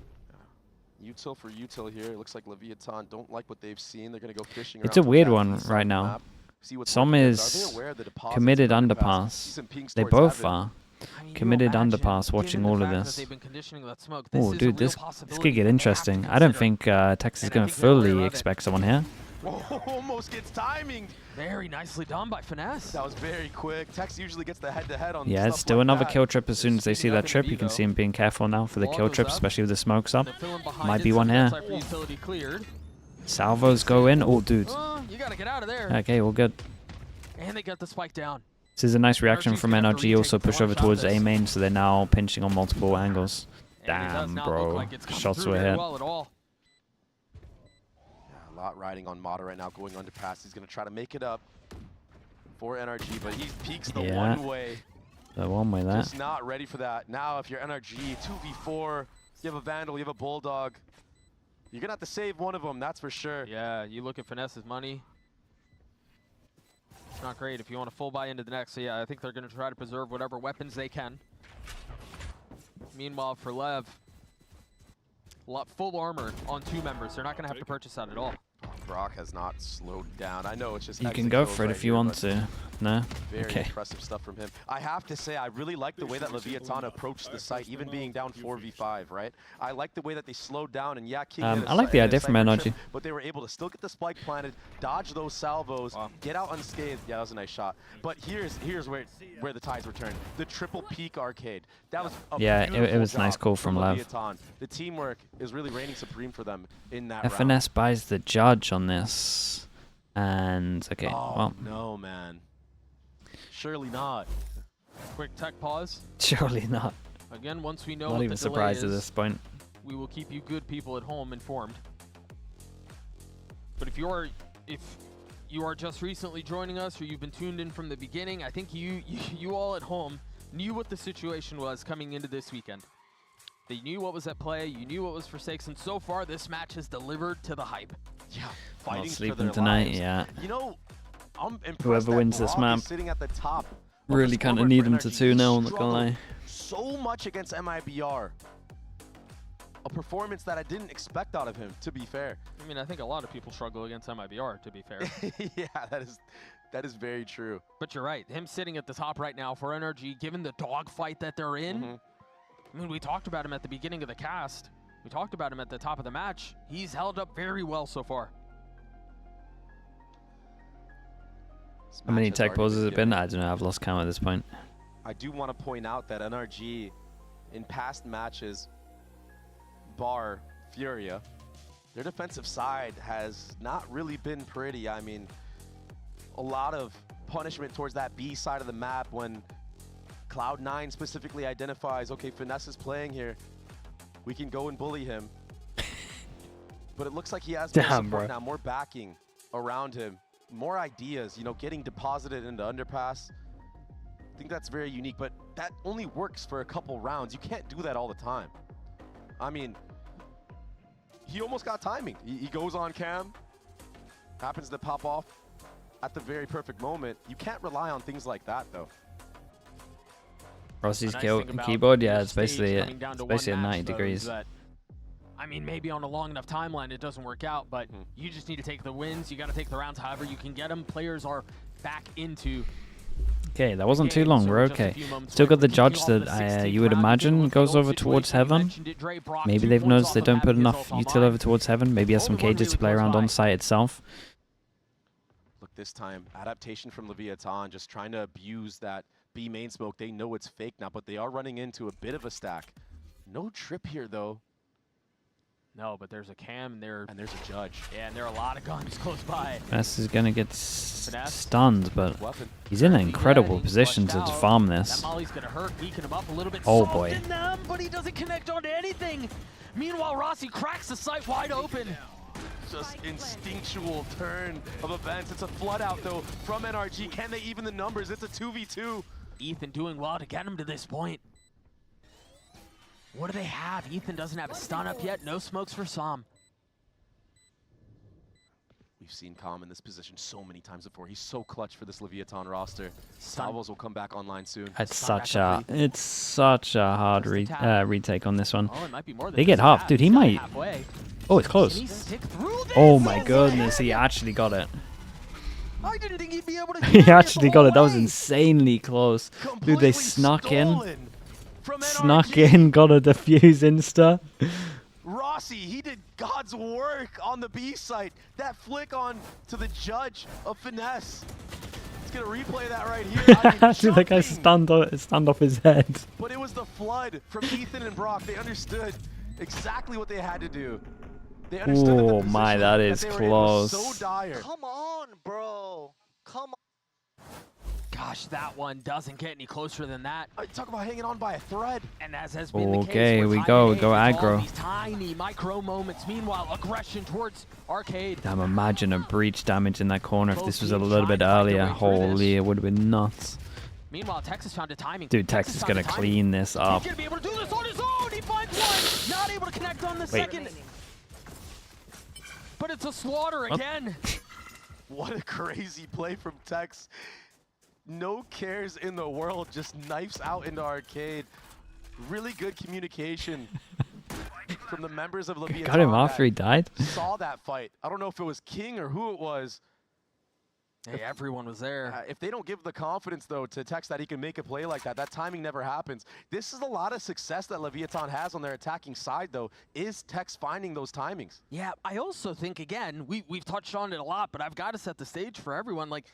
Util for util here. It looks like Leviatan don't like what they've seen. They're going to go fishing It's a around weird that one east right side now. map. See what's Some working. Are is they aware the deposits committed of underpass. Decent pings They towards both heaven. are. I mean, Committed you imagine, underpass watching given all the of fact that this. they've been conditioning that smoke, Oh, is a dude, real this possibility could get they have to interesting. I don't consider. think Tex is And I going to think they're aware fully of it. expect someone here. Oh, almost gets timing. Very nicely done by Finesse. That was very quick. Tex usually gets the head-to-head on Yeah, stuff it's still like another that. kill trip as soon as they see Speeding up that in trip. the You can Vivo. see him being careful now for the Ball kill goes trip, up. especially with the smokes up. They're filling behind Might it, be so one the here. outside for utility cleared. Salvos go in. Oh, dude. You got to get out of there. Okay, well, good. And they got the spike down. This is a nice reaction NRG's from gonna have to NRG. retake Also push one over shot towards this. A main, so they're now pinching on multiple angles. And it does Damn, not bro. look like it's coming Shots through were very hit. well at all. Yeah, a lot riding on Mata right now, going underpass. He's going to try to make it up for NRG, but he peeks the Yeah. one way. The one way that. Just not ready for that. Now, if you're NRG, 2v4, you have a Vandal, you have a Bulldog. You're going to have to save one of them, that's for sure. Yeah, you look at Finesse's money. It's not great if you want to full buy into the next. So yeah, I think they're going to try to preserve whatever weapons they can. Meanwhile, for Lev, full armor on 2 members. They're not going to have to purchase that at all. Brock has not slowed down. I know it's just You exit can go kills for it right if you here, want but to. No? Very Okay. impressive stuff from him. I have to say, I really like the way that Leviatan approached the site, even being down 4v5, right? I like the way that they slowed down, and yeah, King hit a I like the hit a idea from sniper NRG. trip, but they were able to still get the spike planted, dodge those salvos, get out unscathed. Yeah, that was a nice shot. But here's where the tides were turned. The triple peak arcade. That was a Yeah, it beautiful was a nice job call from Lev. Leviatan. The teamwork is really reigning supreme for them in that round. FNS buys the judge on this. And, okay, Oh, well. no, man. Surely not. Quick tech pause. Surely not. Again, once we know Not what even the delay surprised at is, this point. we will keep you good people at home informed. But if you are just recently joining us, or you've been tuned in from the beginning, I think you all at home knew what the situation was coming into this weekend. They knew what was at play, you knew what was for stakes, and so far this match has delivered to the hype. Yeah, Not fighting for sleeping their tonight, lives. yeah. You know, I'm impressed Whoever that wins this Brock map is sitting at the top of the Really kind of scoreboard need for him to NRG. 2-0, He I'm not gonna struggled lie. so much against MIBR. A performance that I didn't expect out of him, to be fair. I mean, I think a lot of people struggle against MIBR, to be fair. Yeah, that is very true. But you're right, him sitting at the top right now for NRG, given the dogfight that they're in. I mean, we talked about him at the beginning of the cast. We talked about him at the top of the match. He's held up very well so far. This How many match has tech already pauses has it been? given. I don't know, I've lost count at this point. I do want to point out that NRG, in past matches, bar Furia, their defensive side has not really been pretty. I mean, a lot of punishment towards that B side of the map when Cloud9 specifically identifies, okay, Finesse is playing here, we can go and bully him. But it looks like he has more Damn, support bro. now, more backing around him, more ideas, you know, getting deposited into underpass. I think that's very unique, but that only works for a couple rounds. You can't do that all the time. I mean, he almost got timing. He goes on cam, happens to pop off at the very perfect moment. You can't rely on things like that, though. Rossi's The nice thing about keyboard, yeah, your it's stage basically coming down to one at 90 match, though, is degrees. that, I mean, maybe on a long enough timeline it doesn't work out, but you just need to take the wins. You got to take the rounds however you can get them. Players are back into. Okay, that wasn't too game, long, so we're just a okay. few moments Still away got the from kicking judge off the that 16th you would round. imagine With the goes old over towards situation, you heaven. mentioned it, Dre. Brock, Maybe 2 they've points noticed off they of don't put having enough his util ult over towards heaven. Maybe he has some Only one cages to really play close around by. on site itself. Look, this time, adaptation from Leviatan, just trying to abuse that B main smoke. They know it's fake now, but they are running into a bit of a stack. No trip here, though. No, but there's a cam there. And there's a judge. Yeah, and there are a lot of guns close by. Finesse is gonna get Finesse. stunned, but Weapon. he's in an Currently incredible getting position to flushed out. farm That this. Molly's gonna hurt, beacon him up a little bit. Oh, Soft boy. in them, but he doesn't connect onto anything. Meanwhile, Rossi cracks the site wide open. Just instinctual turn of events. It's a flood out, though, from NRG. Can they even the numbers? It's a 2v2. Ethan doing well to get him to this point. What do they have? Ethan doesn't have a stun up yet. No smokes for Sam. We've seen Calm in this position so many times before. He's so clutch for this Leviatan roster. Salvos will come back online soon. It's Stun such back a up hard Just a tap. retake on this one. Oh, it might be more than They get just a half. tap. Dude, he He's got it might- halfway. Oh, it's Can close. he stick through this? Oh my It's goodness, he ahead. actually got it. I didn't think he'd be able to He carry actually the got whole it. That was way. insanely close. Dude, Completely they snuck in. stolen from Snuck NRG. in, got a defuse insta. Rossi, he did God's work on the B site. That flick on to the judge of Finesse. He's gonna replay that right here. I mean, Dude, that guy jumping. stunned off his head. But it was the flood from Ethan and Brock. They understood exactly what they had to do. They understood that the Oh my, position that is they were in was so close. dire. Come on, bro. Come on. Gosh, that one doesn't get any closer than that. Talk about hanging on by a thread. And as has been the case Okay, with we High go, Eight, go it's all aggro. these tiny micro moments. Meanwhile, aggression towards Arcade. Damn, imagine a breach damage in that corner if Both this was a teams little bit trying to find earlier. their way through Holy, this. it would have been nuts. Meanwhile, Texas found a timing. Dude, Texas is found gonna a timing. clean this up. He's gonna be able to do this on his own. He finds one. Not able to connect on the second. But it's a slaughter again. What a crazy play from Tex. No cares in the world, just knifes out into Arcade. Really good communication from the members of Leviatan. Got him after he died. Saw that fight. I don't know if it was King or who it was. Hey, everyone was there. If they don't give the confidence, though, to Tex that he can make a play like that, that timing never happens. This is a lot of success that Leviatan has on their attacking side, though, is Tex finding those timings. Yeah, I also think, again, we've touched on it a lot, but I've got to set the stage for everyone. Like,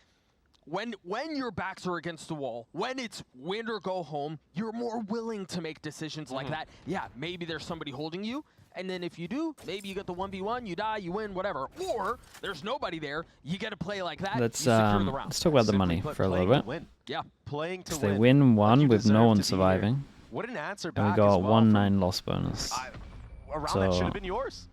when your backs are against the wall, when it's win or go home, you're more willing to make decisions like that. Yeah, maybe there's somebody holding you. And then if you do, maybe you get the 1v1, you die, you win, whatever. Or there's nobody there. You get to play like that. Let's you secure the round. let's talk about the money for a little bit. Yeah, Playing to If they win. win one you with no deserve one to be here. surviving, What an answer and back we as got well from 1-9 loss bonus. a round that So, should have been yours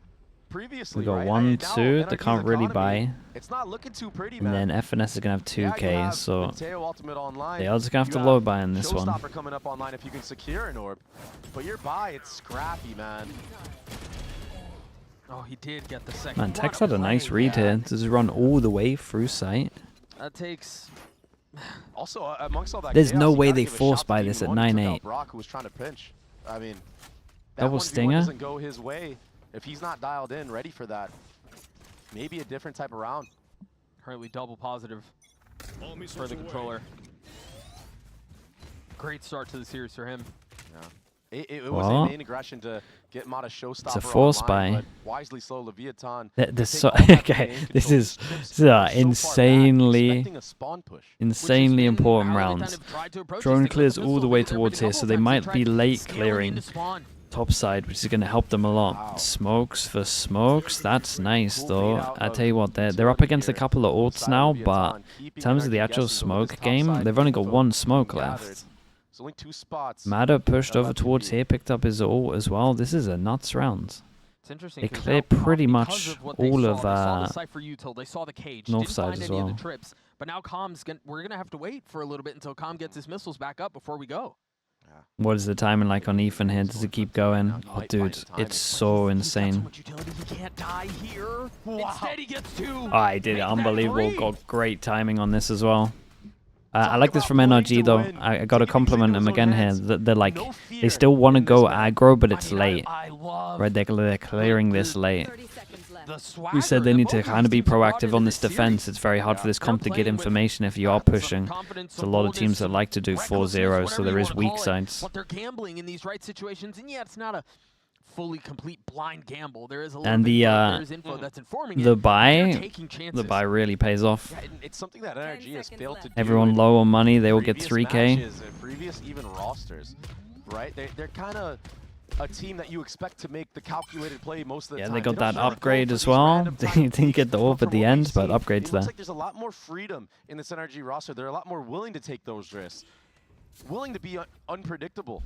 previously. We got right? 1-2 Now, that NRG's can't really economy, buy, It's not looking too pretty, and man. then FNS is gonna have 2k. Yeah, you have So Mateo Ultimate online. they also gonna have You to low buy in this one. Showstopper coming up online if you can secure an orb, but your buy, it's scrappy, man. Oh, he did get the second. Man, What Tex had a nice play. read here. Does he run all the way through sight? That takes. Also, amongst all that There's chaos, no you way gotta they give a force shout buy to this at Team One. He took 9-8. out Brock, who was trying to pinch. I mean, that Double 1v1 stinger? doesn't go his way. If he's not dialed in, ready for that, maybe a different type of round. Currently double positive for the controller. Great start to the series for him. Yeah. It was Well, a main aggression to get Mata Showstopper it's a force online, buy. but wisely slow Leviatan. This take so all that okay. game This control is chips this is an so far back, insanely expecting a spawn push. insanely been important how round. Leviatan have tried to approach Drone these things clears with all the missiles. way There have been a towards here, couple so they times might tried be late scaling clearing into spawn. top side, which is going to help them a lot. Wow. Smokes for smokes, that's nice Cool though. beat out I of tell you what, they're up utility against a here couple of ults inside now, Leviatan, but keeping in terms of the NRG actual guessing, but with smoke this game, topside they've only got info one smoke gathered. left. There's only 2 spots. Mada pushed that over left to towards be. here, picked up his ult as well. This is a nuts round. It's interesting. They 'cause cleared now, pretty because much of what they all saw, of, they saw the Cypher util, they saw the cage, north didn't side find as any of well. the trips. But now we're gonna have to wait for a little bit until Com gets his missiles back up before we go. What is the timing like on Ethan here? Does it keep going? Oh, dude, it's so insane. Much utility, he can't die here. Instead, he gets 2. Oh, I did it. Make that Unbelievable. 3. Got great timing on this as well. I like this from NRG though. I got to compliment them again here. They're like, they still want to go aggro, but it's late. Right, they're clearing this late. We said they need to kind of be proactive on this defense. It's very hard for this comp to get information if you are pushing. There's a lot of teams that like to do 4-0, so there is weak sides. But they're gambling in these right situations, and yeah, it's not a fully complete blind gamble. There is a little And bit there's info that's informing the it. They're buy, taking chances. the buy really pays off. Yeah, and it's something that NRG has failed to do. Everyone in low on money, they will get previous 3k. matches and previous even rosters, right? They're kind of a team that you expect to make the calculated play most of the Yeah, time. they got don't that wanna go upgrade for as these well. random They tiny didn't get the peaks, orb but at the from what end, we've but seen, upgrades it there. looks like there's a lot more freedom in this NRG roster. They're a lot more willing to take those risks, willing to be unpredictable.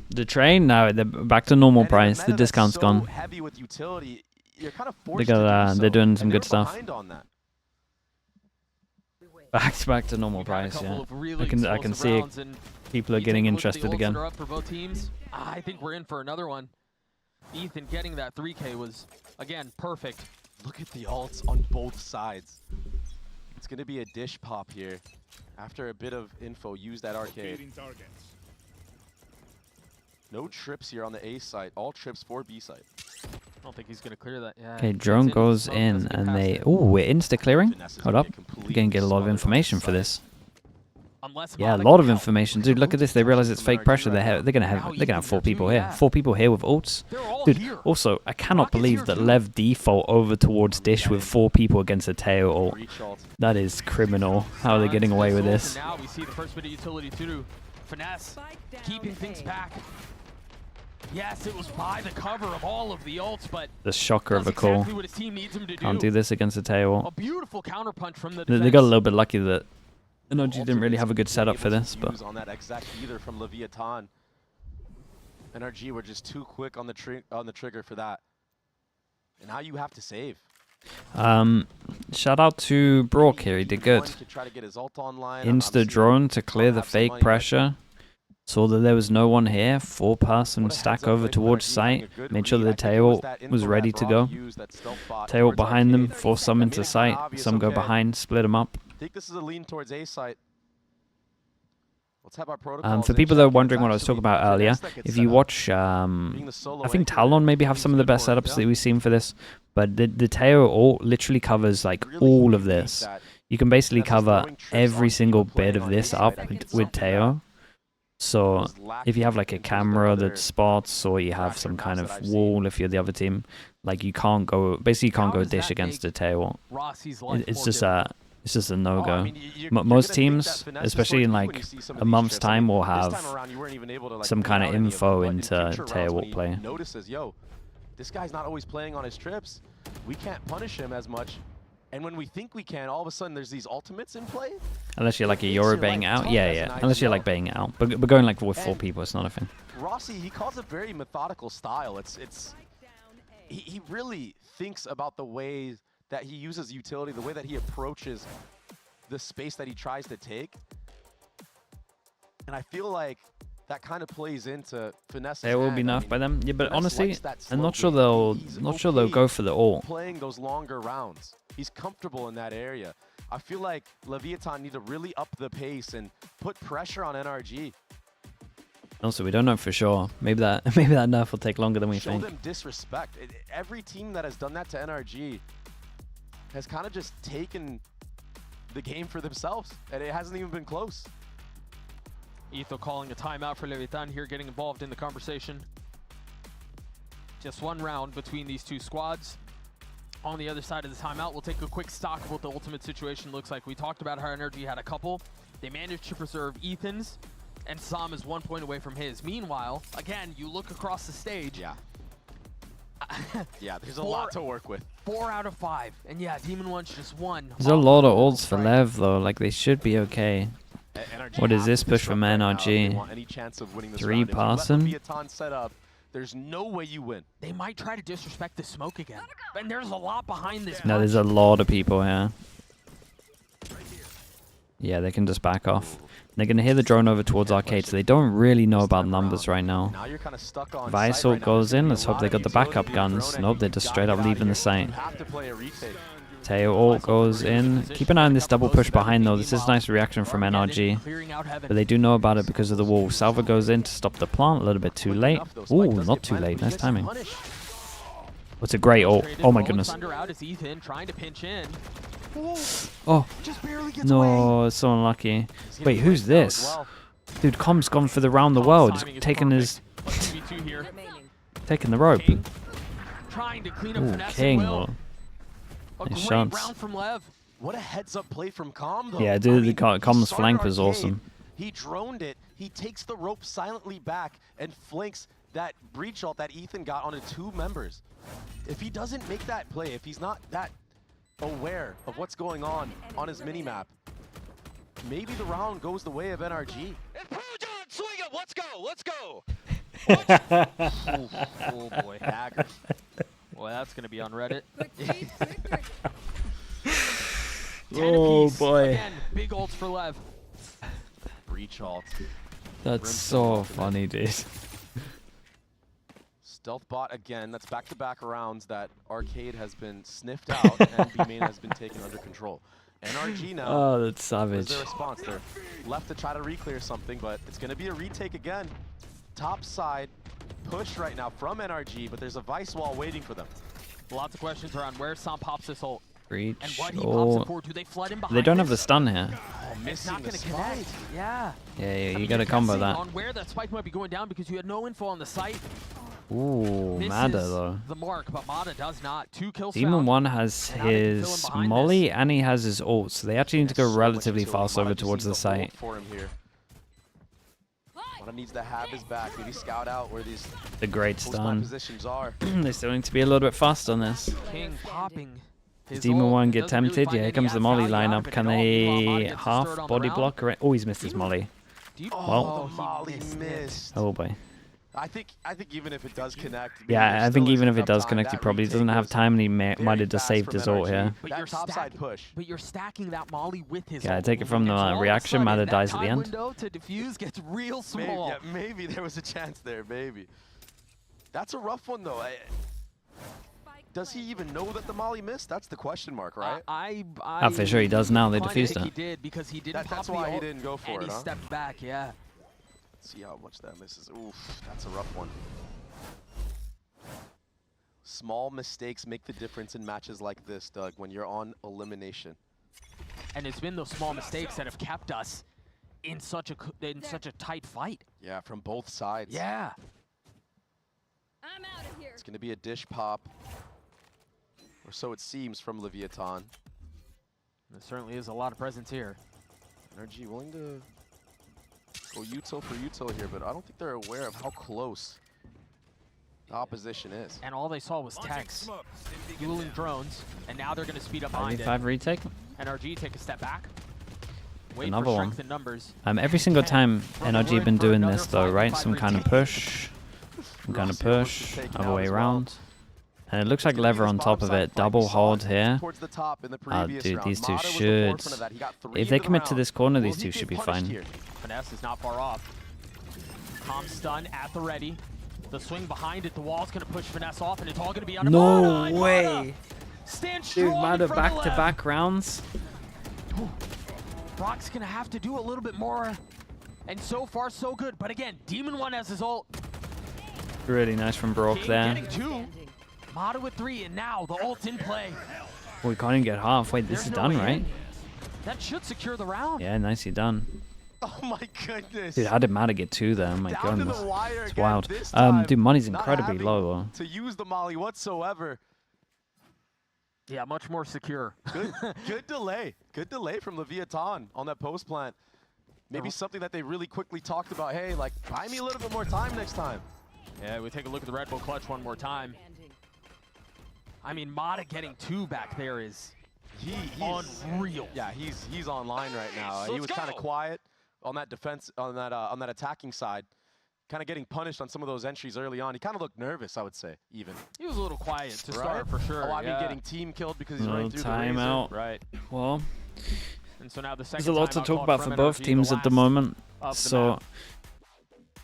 The train, now they're back to normal And in a price. The meta that's discount's so gone. heavy with utility, you're kind of They forced got, to do they're so, doing some and good they're stuff. behind on that. Back to normal We've had a price, couple yeah. of really I can explosive see it. rounds, and People are you getting take a look at the interested ults again. that are up for both teams. I think we're in for another one. Ethan getting that 3K was, again, perfect. Look at the ults on both sides. It's going to be a dish pop here. After a bit of info, use that arcade. No trips here on the A site. All trips for B site. I don't think he's going to clear that. Yeah, Okay, he gets drone into the goes smoke, in doesn't get and past they... it. Oh, we're insta-clearing? Finesse is Hold gonna up. get We're completely going to get a lot of smothered on information this for side. this. Unless Yeah, a Mata lot can of help. information. Dude, look at this. They realize it's fake pressure. They're gonna have 4 people here. 4 people here with ults. They're all Dude, here. also, I cannot Rocket's believe here that too. Lev default over towards Dish with 4 people against a Teo ult. Reach ult. That is criminal. How are they getting away with this? Now we see the first bit of utility to finesse, keeping things back. Yes, it was by the cover of all of the ults, but The shocker of that's a call. exactly what his team needs him to Can't do this against a Teo A ult. beautiful counterpunch from the They defense. got a little bit lucky that NRG didn't really Ultimates have a good setup for able to this, but... use on that exact either from Leviatan. NRG were just too quick on the trigger for that. And now you have to save. Shout out to Brock here. He did good. One could try to get his ult online. I'm Insta seeing drone to clear Tom the have some fake money, but pressure. Saw that there was no one here. 4-person what a stack heads-up over play from towards NRG, having site. a good Made sure read. that I the think it was tail that was info ready that to Brock go. used, that stealth bot Tail towards behind them. arcade. Force some That into made it sight. obvious, Some go okay. behind. Split them up. I think this is a lean towards A site. Let's have our protocols For in people check that are here. wondering It's what I was talking actually about earlier, finesse that gets if set you up. watch, Being the solo I think anchor, Talon maybe have seems some of the best important, setups yeah. that we've seen for this, but the Teo ult literally covers like Really all of unique this. that You can basically Finesse is cover throwing trips every on single people playing bit of on this A up side. I think it's with something Teo. So was if you have lacking like a in terms of camera other that spots, or you have fracture some kind maps of that I've wall if you're the other team, like you can't go, basically you can't How go does dish that against make a Teo ult. Rossi's life It's more just difficult. it's just a Oh, no-go. I mean, you're Most gonna think that teams, finesse is especially in towards you like when you see some of a these month's trips. I mean, time, will this have time around, you weren't even able to, like, some pull kind out of any info them, but in into future Teo rounds, when ult he play. notices, yo, this guy's not always playing on his trips. We can't punish him as much. And when we think we can, all of a sudden there's these ultimates in play. Unless you're like a Makes Euro your baiting life out. tough Yeah, as yeah. an Unless you're IGL. like baiting out. But going like with 4 And people, it's not a thing. Rossi, he calls a very methodical style. He really thinks about the ways that he uses utility, the way that he approaches the space that he tries to take. And I feel like that kind of plays into Finesse. There will be enough by them. Yeah, but Finesse honestly, likes that I'm slow not sure game. they'll Okay go for the ult. playing those longer rounds. He's comfortable in that area. I feel like Leviatan need to really up the pace and put pressure on NRG. Also, we don't know for sure. Maybe that nerf will take longer than we Show think. them disrespect. Every team that has done that to NRG has kind of just taken the game for themselves, and it hasn't even been close. Etho calling a timeout for Leviatan here, getting involved in the conversation. Just one round between these two squads. On the other side of the timeout, we'll take a quick stock of what the ultimate situation looks like. We talked about how NRG had a couple. They managed to preserve Ethan's, and Sam is 1 point away from his. Meanwhile, again, you look across the stage. Yeah. Yeah, there's a lot to work with. 4 out of 5. And yeah, Demon One's just one. There's a lot of ults for Lev though. Like they should be okay. NRG What is have this to push from disrupt right now if they NRG? want any chance of winning this 3 round. If you let passing. Leviatan set up, there's no way you win. They might try to disrespect the smoke again. And there's a lot behind this. No, there's a lot of people here. Yeah, they can just back off. They're going to hear the drone over towards arcade, so they don't really know about numbers right now. Now you're kind of stuck on Vice site right ult now. goes There's in. gonna Let's be a hope they lot got of the utility backup being guns. thrown at Nope, you. they're You just gotta straight up get out of leaving the here. site. You have to play a retake. Teo ult goes in. Keep an eye on this double push behind though. This is nice reaction from NRG. But they do know about it because of the wall. Salva goes in to stop the plant. A little bit too late. Ooh, not too late. Nice timing. What's a great ult. Oh my goodness. Thunder out is Ethan trying to pinch in. Oh, Just barely gets away. no, it's so unlucky. Wait, who's this? Dude, Com's gone for the round the world. Just taking his... taking the rope. Trying to clean up Ooh, Finesse King. and Will. Well, A nice great chance. round from Lev. What a heads-up play from Com, though. Yeah, dude, I mean, Com's he started flank was arcade, awesome. He droned it. He takes the rope silently back and flanks that breach ult that Ethan got onto 2 members. If he doesn't make that play, if he's not that aware of what's going on his minimap, maybe the round goes the way of NRG. And Pro John, swing him. Let's go. Let's go. Oh boy. Daggers. Boy, that's going to be on Reddit. Oh boy. Again, big ults for Lev. Breach ult. That's so funny, dude. Stealth bot again. That's back-to-back rounds that Arcade has been sniffed out and B main has been taken under control. NRG now. Oh, that's What's savage. their response? They're left to try to re-clear something, but it's going to be a retake again. Top side push right now from NRG, but there's a Vice wall waiting for them. Lots of questions around where Sam pops this ult. Breach. And what he pops Oh, it for. Do they flood him behind they don't have the this? stun here. Oh, It's not missing going the to connect. spike. Yeah. Yeah, I you mean, gotta you're combo guessing that. on where that spike might be going down because you had no info on the site. Ooh, Misses Mada though. the mark, but Mada does not. 2 kills Demon found. 1 has And how they can fill his him behind molly this. and he has his ult, so they actually need to go So much relatively utility. fast Mata over just towards the needs to hold site. for him here. Mata needs to have his back. Maybe scout out where these The great close by stun. positions are. They still need to be a little bit fast on this. King popping. His Demon ult. 1 It get doesn't really tempted. find Yeah, here any comes the add molly value out of lineup. it Can at all. Meanwhile, Mata they gets the half third on the body round. block? Oh, he's missed his molly. Do you- Well. The molly he missed. Oh boy. I think even if it does connect. Yeah, I think even if it does connect, he probably doesn't have time and he might have just saved his ult here. But That you're topside stacking- push. But you're stacking that molly with his Yeah, ult. take it from the And so all of a reaction, sudden, Mata that dies at the time end. window to defuse gets real Maybe, small. yeah, maybe there was a chance there, maybe. That's a rough one, though. Does he even know that the molly missed? That's the question mark, right? I'm for sure he does now, they inclined to defused think it. He did because he didn't That's pop why the he ult, didn't go for and it, he huh? stepped back, yeah. Let's see how much that misses. Oof, that's a rough one. Small mistakes make the difference in matches like this, Doug, when you're on elimination. And it's been those small mistakes that have kept us in such a tight fight. Yeah, from both sides. Yeah. I'm out of here. It's going to be a dish pop. Or so it seems from Leviatan. There certainly is a lot of presence here. NRG willing to go util for util here, but I don't think they're aware of how close opposition is. And all they saw was text, dueling drones, and now they're going to speed up behind it. 5v5 retake. NRG take a step back. Wait Another for one. strength in numbers. Every single time NRG been doing this though, right? Some kind of push, other way around. And it looks like Lever on top of it. Double hold here. Dude, these two should... If they commit to this corner, these two should be fine. Finesse is not far off. Calm stun at the ready. The swing behind it, the wall's going to push Finesse off, and it's all going to be under No way! Mata. Stand strong. Dude, Mata back-to-back rounds. Brock's going to have to do a little bit more. And so far, so good. But again, Demon 1 has his ult. Really nice from Brock King there. getting 2. Mata with 3, and now the ult's in play. We can't even get half. Wait, this is done, right? That should secure the round. Yeah, nicely done. Oh my goodness. Dude, how did Mata get 2 there? Oh my Down to goodness. the wire It's again wild. this time, Dude, money's not incredibly having low though. to use the molly whatsoever. Yeah, much more secure. Good delay. Good delay from Leviatan on that post plant. Maybe something that they really quickly talked about. Hey, like, buy me a little bit more time next time. Yeah, we take a look at the Red Bull clutch one more time. I mean, Mata getting 2 back there is He's unreal. Yeah, he's online right now. He was kind of quiet on that defense, on that attacking side. Kind of getting punished on some of those entries early on. He kind of looked nervous, I would say, even. He was a little quiet to start, for sure. Oh, I mean, getting team killed because he's No running through timeout. the razor. Right. Well, And so now the second there's a lot to timeout talk called about from for both NRG, teams at the last moment. of the So, map.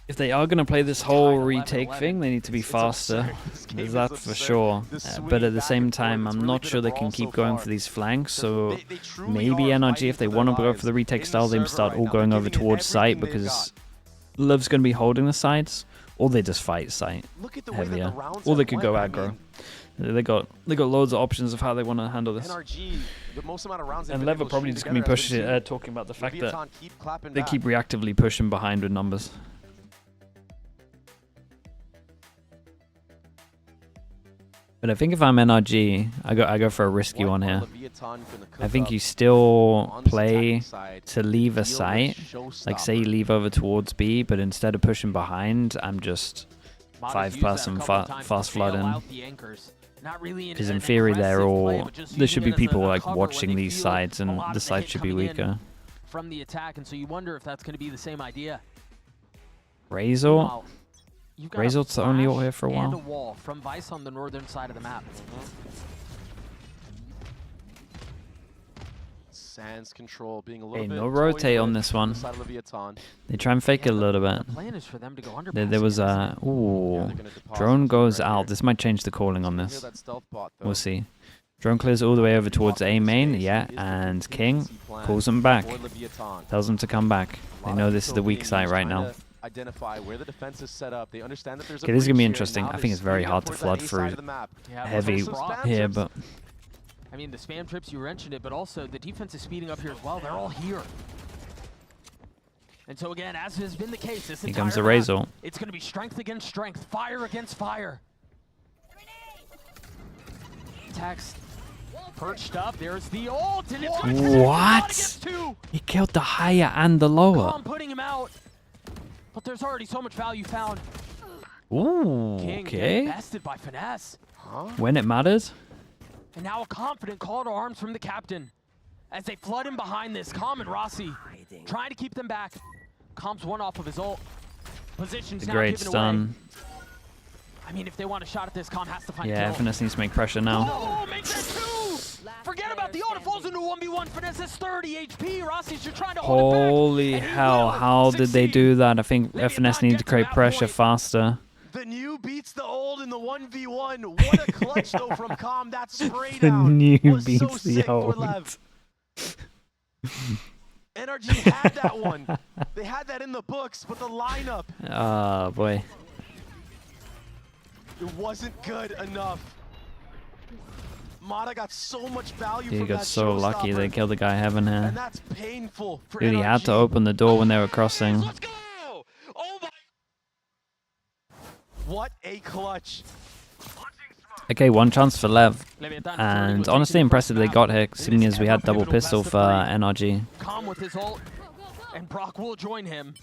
if they are going to play this whole 11, retake 11. thing, they need to be It's faster. absurd. This game There's is that for absurd. sure. The swing But at the back same and forth, time, it's I'm really not been sure a they can brawl keep so going far. for these flanks. So They truly maybe are NRG, fighting if they for want to their go lives for the retake in style, they server start right all now. going They're over giving it towards site everything they've because Love's going to be holding the sides, or they just fight site Look at the way that heavier, the rounds or they have could go went. I aggro. mean, They got loads of options of how they want to handle this. NRG, the most amount of rounds they've And been Lever able to probably string just going to be together has been 2. talking about the fact that Leviatan keep clapping they back. keep reactively pushing behind with numbers. But I think if I'm NRG, I go for a risky one here. I think you still play to leave a site, like say you leave over towards B, but instead of pushing behind, I'm just Mata's used that a 5-person couple of times to fast bail flooding. out the anchors. Not really Because an in theory, they're aggressive play, all but just there should be using it as people a like cover when watching they these feel sides, a and lot the of sides hit should be coming in weaker. from the attack, and so you wonder if that's going to be the same idea. Razor, Meanwhile, you've got a Razor's the only ult flash here for a and while. a wall from Vice on the northern side of the map. Sands control being a little Hey, bit no toyed rotate on with this one. side of Leviatan. They try and fake it a little bit. The plan is for them to go under. There was a ooh, drone goes out. This might change the calling on this. We'll see. Drone clears all the way over towards A main, yeah, and King pulls them back. Tells them to come back. They know this is the weak side right now. Identify where the defense is set up. They understand that there's Okay, this is gonna be interesting. I think it's very hard to flood through heavy here, but I mean, the spam trips, you mentioned it, but also the defense is speeding up here as well. They're all here. And so again, as has been the case this here entire comes the map, Razor. it's going to be strength against strength, fire against fire. Text perched up. There's the ult, and it's going to connect. What? Against 2. He killed the higher and the lower. Calm putting him out, but there's already so much value found. Ooh, King okay. getting bested by Finesse. When it matters. And now a confident call to arms from the captain. As they flood in behind this, Calm and Rossi trying to keep them back. Calm's one off of his ult. Position's The now great given stun. away. I mean, if they want a shot at this, Calm has to find Yeah, kill. Finesse needs to make pressure now. Oh, make that 2! Forget about the ult, it falls into a 1v1. Finesse is 30 HP. Rossi's just trying to hold it back. Holy and he hell, will how did they succeed. do that? I think Leviatan FNS needed to gets to create that pressure point. faster. The new beats the old in the 1v1. What a clutch though from Calm. That spray The down new was so beats the sick for old. Lev. NRG had that one. They had that in the books, but the lineup, Oh boy. it wasn't good enough. Mata got so much value He from got that so lucky they showstopper, killed the guy heaven and here. that's painful for Dude, he had to NRG. open the door when they were crossing. Let's go! Oh my! What a clutch. Okay, one chance for Lev. Leviatan And was honestly taking the impressive first they round. got here, seeing as we had double pivotal pistol best for of 3. NRG. Calm with his ult, and Brock will join him.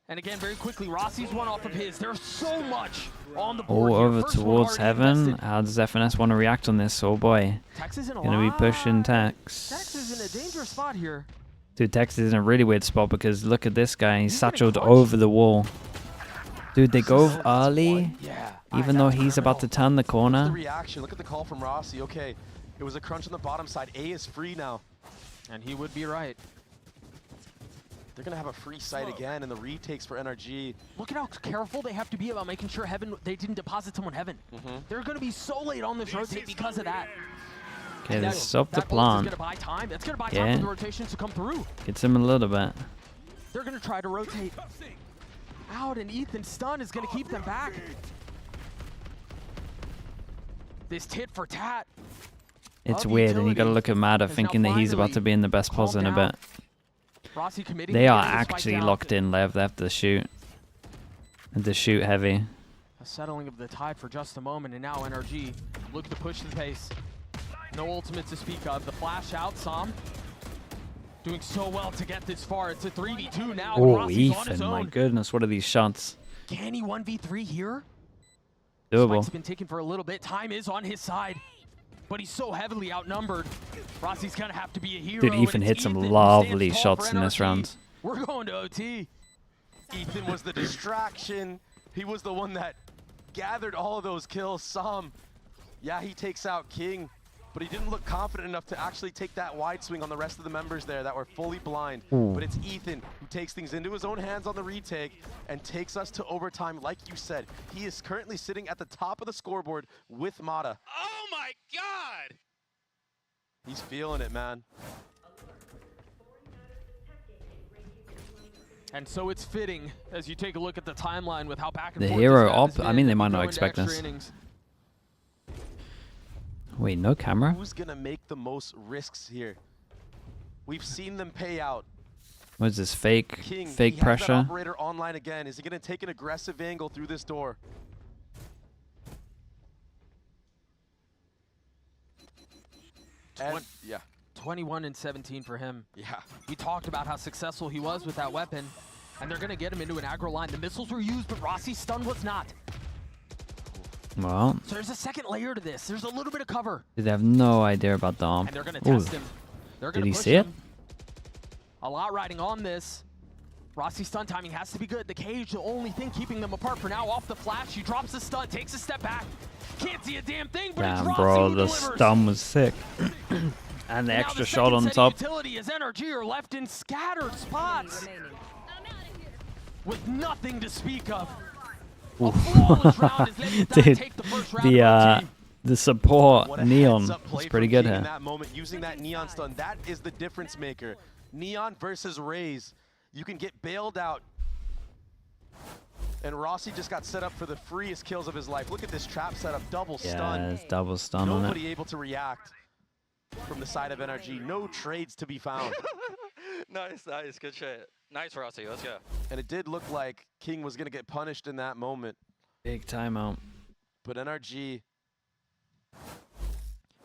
And again, very quickly, Rossi's one off of his. There's so much on the board All here. over First one towards already heaven. invested. How does FNS want to react on this? Oh boy. Tex is in a Gonna be pushing Tex Tex. is in a dangerous spot here. Dude, Tex is in a really weird spot because look at this guy. He's He's getting satcheled crunched. over the wall. Dude, they go early, Yeah. even though he's about to turn the Look at the corner. reaction. Look at the call from Rossi. Okay, it was a crunch on the bottom side. A is free now. And he would be right. They're gonna have a free site again, and the retakes for NRG. Look at how careful they have to be about making sure heaven they didn't deposit someone heaven. They're going to be so late on this rotate because of that. Okay, And they stop the that ult is plant. gonna buy time. That's going to buy time Yeah. for the rotations to come through. Gets him a little bit. They're going to try to rotate out, and Ethan's stun is going to keep them back. This tit for tat. It's Of weird, and you utility gotta look at Mada has now thinking that he's about finally to be in the best pos calmed in a down. bit. Rossi committing They to are getting the spike actually down. locked in, Lev. They have to shoot. And to shoot heavy. A settling of the tide for just a moment, and now NRG look to push the pace. No ultimate to speak of. The flash out, Som doing so well to get this far. It's a 3v2 now. and Oh, Rossi's on his Ethan, my own. goodness, what are these shots? Can he 1v3 here? Doable. Spike's been taken for a little bit. Time is on his side, but he's so heavily outnumbered. Rossi's gonna have to be a hero. Dude, and Ethan it's hit some Ethan who lovely stands tall shots for in this NRG. round. We're going to OT. Ethan was the distraction. He was the one that gathered all of those kills. Som, yeah, he takes out King, but he didn't look confident enough to actually take that wide swing on the rest of the members there that were fully blind. But it's Ethan who takes things into his own hands on the retake and takes us to overtime. Like you said, he is currently sitting at the top of the scoreboard with Mata. Oh my God! He's feeling it, man. And so it's fitting as you take a look at the timeline with how back and The forth hero this map op? has I been, mean, they and might we not go into expect extra this. innings. Wait, no camera? Who's gonna make the most risks here? We've seen them pay out. What is this, fake King, fake he has that pressure? operator online again. Is he gonna take an aggressive angle through this door? And, yeah, 21 and 17 for him. yeah. We talked about how successful he was with that weapon, and they're going to get him into an aggro line. The missiles were used, but Rossi's stun was not. Well, So there's a second layer to this. There's a little bit of cover, they have no idea about the arm. and they're going to test him. They're Did going he to push see it? him. A lot riding on this. Rossi's stun timing has to be good. The cage, the only thing keeping them apart for now. Off the flash, he drops the stun, takes a step back. Can't see a damn thing, but it's Damn, Rossi bro, who the delivers. stun was sick. And the And now extra the shot second on set of top. Utility as NRG are left in scattered spots I'm out of here. with nothing to speak of. Oof. A flawless round as Leviatan Dude, take the first round of our team. the support What a Neon heads-up was play pretty from good King here. in that moment, using that Neon stun. That is the difference maker. Neon versus Raze. You can get bailed out. And Rossi just got set up for the freest kills of his life. Look at this trap setup, double Yeah, stun. it's double stun on it. Nobody able to react from the side of NRG. No trades to be found. Nice, nice, good shit. Nice, Rossi, let's go. And it did look like King was going to get punished in that moment. Big timeout. But NRG,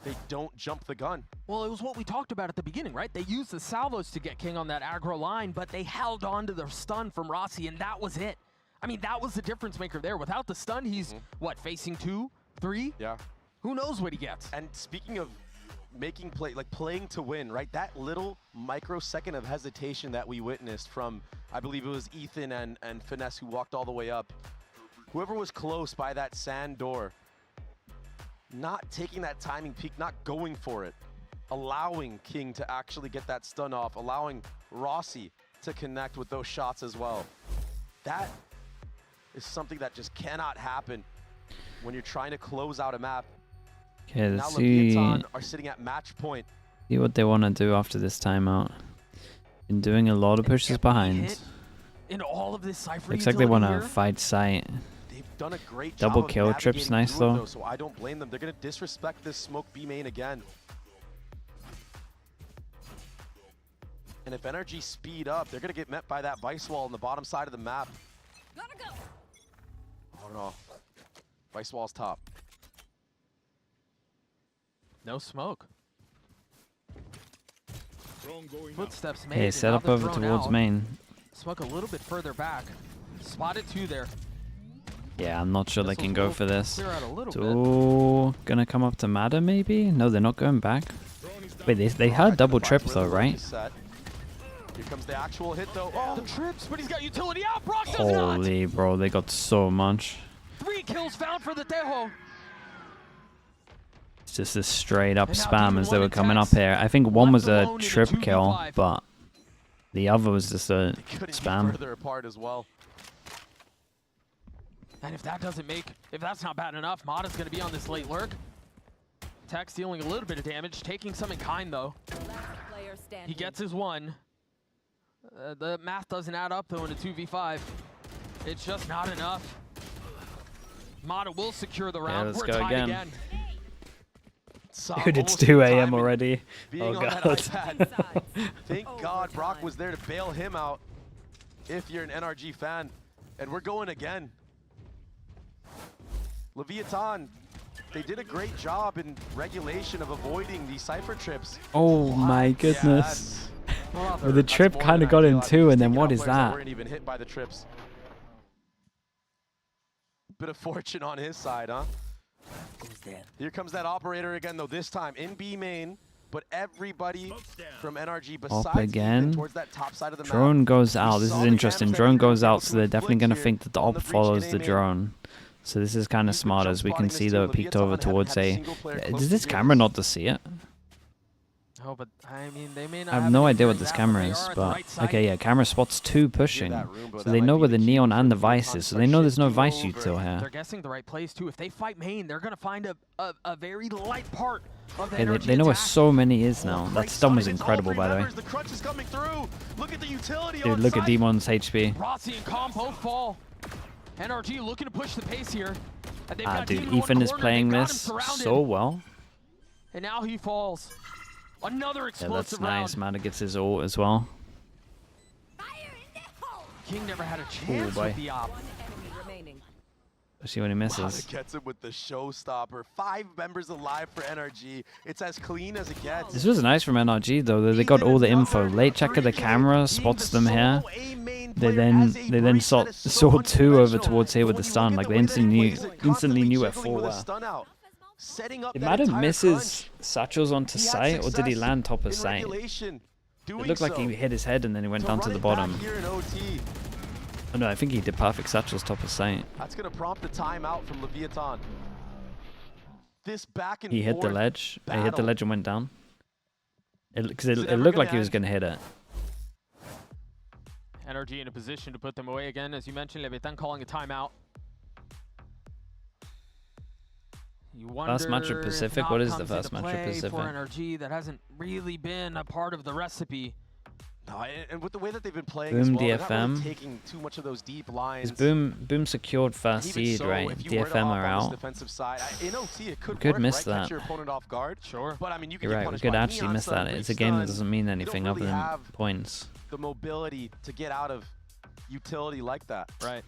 they don't jump the gun. Well, it was what we talked about at the beginning, right? They used the salvos to get King on that aggro line, but they held on to the stun from Rossi, and that was it. I mean, that was the difference maker there. Without the stun, he's, what, facing 2, 3? Yeah. Who knows what he gets? And speaking of making play, like playing to win, right? That little microsecond of hesitation that we witnessed from, I believe it was Ethan and Finesse who walked all the way up. Whoever was close by that sand door, not taking that timing peek, not going for it, allowing King to actually get that stun off, allowing Rossi to connect with those shots as well. That is something that just cannot happen when you're trying to close out a map. Okay, Now let's see Leviatan are sitting at match point. what they want to do after this timeout. Been doing a lot of pushes Every behind. hit in all of this Cypher Looks like they utility want to here. fight sight. They've done a great Double job of kill, trips navigating nice through it, though. So I don't blame them. They're going to disrespect this smoke B main again. And if NRG speed up, they're going to get met by that Vice Wall on the bottom side of the map. Gotta go. Oh no. Vice Wall's top. No smoke. Footsteps made. Okay, and set now up they're over thrown towards out. main. Smoke a little bit further back. Spotted 2 there. Yeah, I'm not sure they can go for this. Clear out a little bit. Oh, gonna come up to Madder maybe? No, they're not going back. Wait, they had double trip though, right? Here comes the actual hit though. Oh, The trips, but he's got utility out. Brock does not. Holy bro, they got so much. 3 kills found for the Tejo. It's just a straight up And now spam Demon as they one were coming up attacks. here. I think one was Left a alone in a trip kill, 2v5. but the other was just a they couldn't be spam. further apart as well. And if that's not bad enough, Mata's going to be on this late lurk. Tech dealing a little bit of damage, taking some in kind though. He gets his 1. The math doesn't add up though in a 2v5. It's just not enough. Mata will secure the round. let's We're go tied again. Saw Dude, it's almost 2 the a.m. timing already. being Oh on that god. iPad. Thank God Brock was there to bail him out if you're an NRG fan. And we're going again. Leviatan, they did a great job in regulation of avoiding these Cypher trips. Oh my Yeah, goodness. that's Well, the trip more kind than of got in ideal. too, and then Taking what out is players that that? weren't even hit by the trips. Bit of fortune on his side, huh? Here comes that operator again, though. This time in B main, but everybody from NRG besides again. Ethan towards that top side of the map. Drone goes out. We This saw is the interesting. damage that Drone he goes was able out, so to they're definitely inflict going to here think that the on op the breach follows in the A main. drone. So this is kind of He's been smart jump as we spotting can this see team. though it peeked Leviatan over haven't towards had a A. single player close Does to this here. camera not to see it? Oh, but I mean, they may not I have have no it idea what figured this out, camera they is, are at the but right side. okay, yeah, camera spots 2 pushing. that room, but So that they might know be where the the key neon for and the Leviatan vice to is, so start they know there's no shifting vice over. util here. They're guessing the right place too. If they fight main, they're gonna find a very light part of the Okay, energy they know where attack. so many is now. Great That stun was stun against all incredible, 3 by the way. members. The crunch is coming through. Look at the utility Dude, on look at site. Demon's HP. Rossi and Calm both fall. NRG looking to push the pace here. And they've Ah, got dude, Demon in one Ethan is corner, playing they've got him this surrounded. so well. And now he falls. Another Yeah, explosive that's nice. round. Mata gets his ult as well. King never had a chance boy. with the op. Especially when he Mata misses. gets him with the showstopper. 5 members alive for NRG. It's as clean as it gets. This was nice from NRG though. They got all the info. Late check of the camera spots them here. They then saw 2 over towards here with the stun. Like they instantly knew where 4 were. Did Mata misses satchels onto site, or did he land top of site? It looked like he hit his head and then he went down to the bottom. Oh no, I think he did perfect satchels top of site. That's going to prompt the timeout from Leviatan. This back and He hit the forth ledge. He hit the battle. ledge and went down. Because Is it it ever looked gonna like he was end? going to hit it. NRG in a position to put them away again. As you mentioned, Leviatan calling a timeout. You wonder First matchup if Pacific? Knob What is the comes first into matchup play Pacific? for NRG that hasn't really been a part of the recipe. No, and with the way that they've been playing Boom as well, they're not really DFM. taking too much of those deep lines. Is Boom secured And first even seed, so, right? if you were to DFM hop are on this out. defensive side, in OT it could could work, miss right? that. Catch your opponent off guard. Sure. But I mean, you can You're get right, we punished could by actually neon miss stun, that. breach It's a game that stun. doesn't mean You don't anything really other than have points. the mobility to get out of utility like that. Right.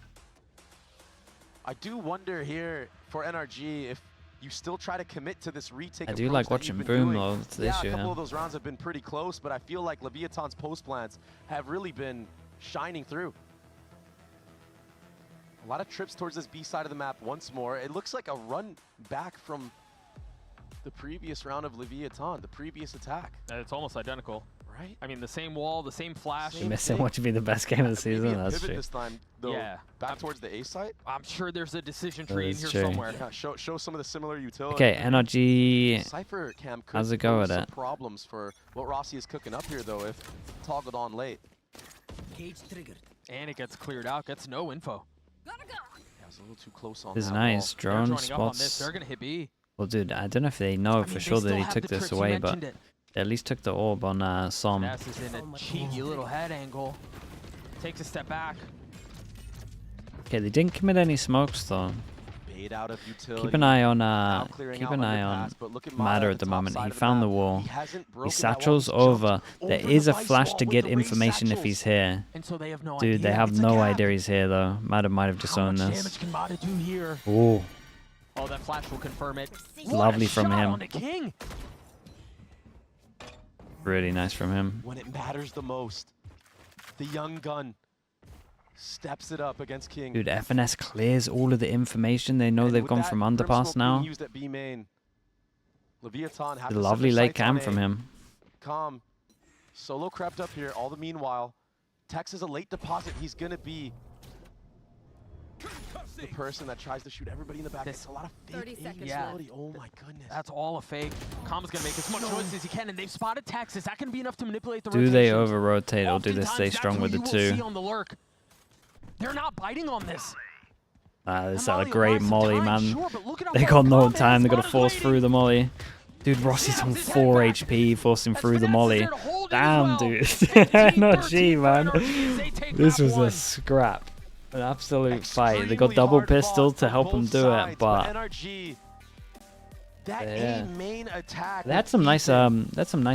I do wonder here for NRG if you still try to commit to this retake I do approach like that watching you've been Boom doing. though. That's the Yeah, issue a couple here. of those rounds have been pretty close, but I feel like Leviatan's post plans have really been shining through. A lot of trips towards this B side of the map once more. It looks like a run back from the previous round of Leviatan, the previous attack, It's almost identical. right? I mean, the same wall, the same flash. Same Missing thing. what should be the best game of the Maybe season. a That's pivot true. this time, though, Yeah. back towards the A site. I'm sure there's a decision That tree in is here true. somewhere. Yeah, show some of the similar utility. Okay, NRG. Cypher Cam could How's it go pose with some it? problems for what Rossi is cooking up here, though, if toggled on late. Cage triggered. And it gets cleared out, gets no info. Gotta go. Yeah, it was a little too close on This is that nice. They're Drone joining up on this. spots. They're gonna hit B. Well, dude, I don't know if they know I mean, for they sure that still he have took the this trips, you away, but mentioned it. they at least took the orb on Som. Ness is in a cheeky little head angle. Takes a step back. Okay, they didn't commit any smokes though. Bait out of utility. Keep an eye on Now clearing keep out an eye on underpass, but look at Matter Mata at the top moment. side He of found the map. wall. He hasn't He broken that satchels wall. He's over. jumped There over is the a vice flash wall to with get the raised information if satchels. he's here. And so they have no Dude, idea. they have It's a no gap. idea he's here though. Matter might have just How owned much this. damage can Mata do here? Ooh, Oh, that flash will confirm it. Lovely What a from shot him. on the King. really nice from him. When it matters the most, the young gun steps it up against King. Dude, FNS clears all of the information. They know And they've with gone that from Grim underpass Smoke being now. used at B main, Leviatan has The to set lovely their late sights on cam A. from him. Calm. Solo crept up here. All the meanwhile, Tex is a late deposit. He's going to be the person that tries to shoot everybody in the back. It's a lot of 30 fake seconds Yeah. ability. Oh my goodness. That's all a fake. Com's gonna make as much noise as he can, and they've spotted Tex. Is that gonna be enough to manipulate the Do they rotations? over rotate or do they Oftentimes, stay that's strong who with the you will see two? on the lurk. They're not biting on this. This is And a Molly great buys some molly, time, man. sure, but look at how They far got no Com is. time. They got to Spot is force waiting. through the molly. Dude, Rossi's on 4 HP, forcing through the molly. Damn, dude. NRG, man. This was a scrap. An absolute fight. They got Extremely double hard pistol fought to from help them both do sides, it, but NRG, that yeah. A main attack. they had some nice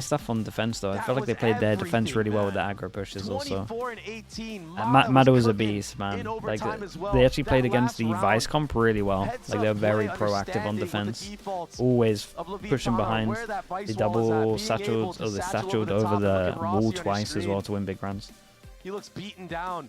stuff on defense though. I felt like they played their defense really well with the aggro pushes also. 24 and 18. Mada was a cooking beast, man. in Like overtime as well. they actually That played against last the round, Vice comp really well. heads Like they're up very play, proactive on understanding what the defense. defaults Always of Leviatan pushing are, behind. where that Vice They wall is at, double being able satcheled, to or they satchel satcheled the over top and the look at Rossi wall on your twice as well screen. to win big runs. He looks beaten down.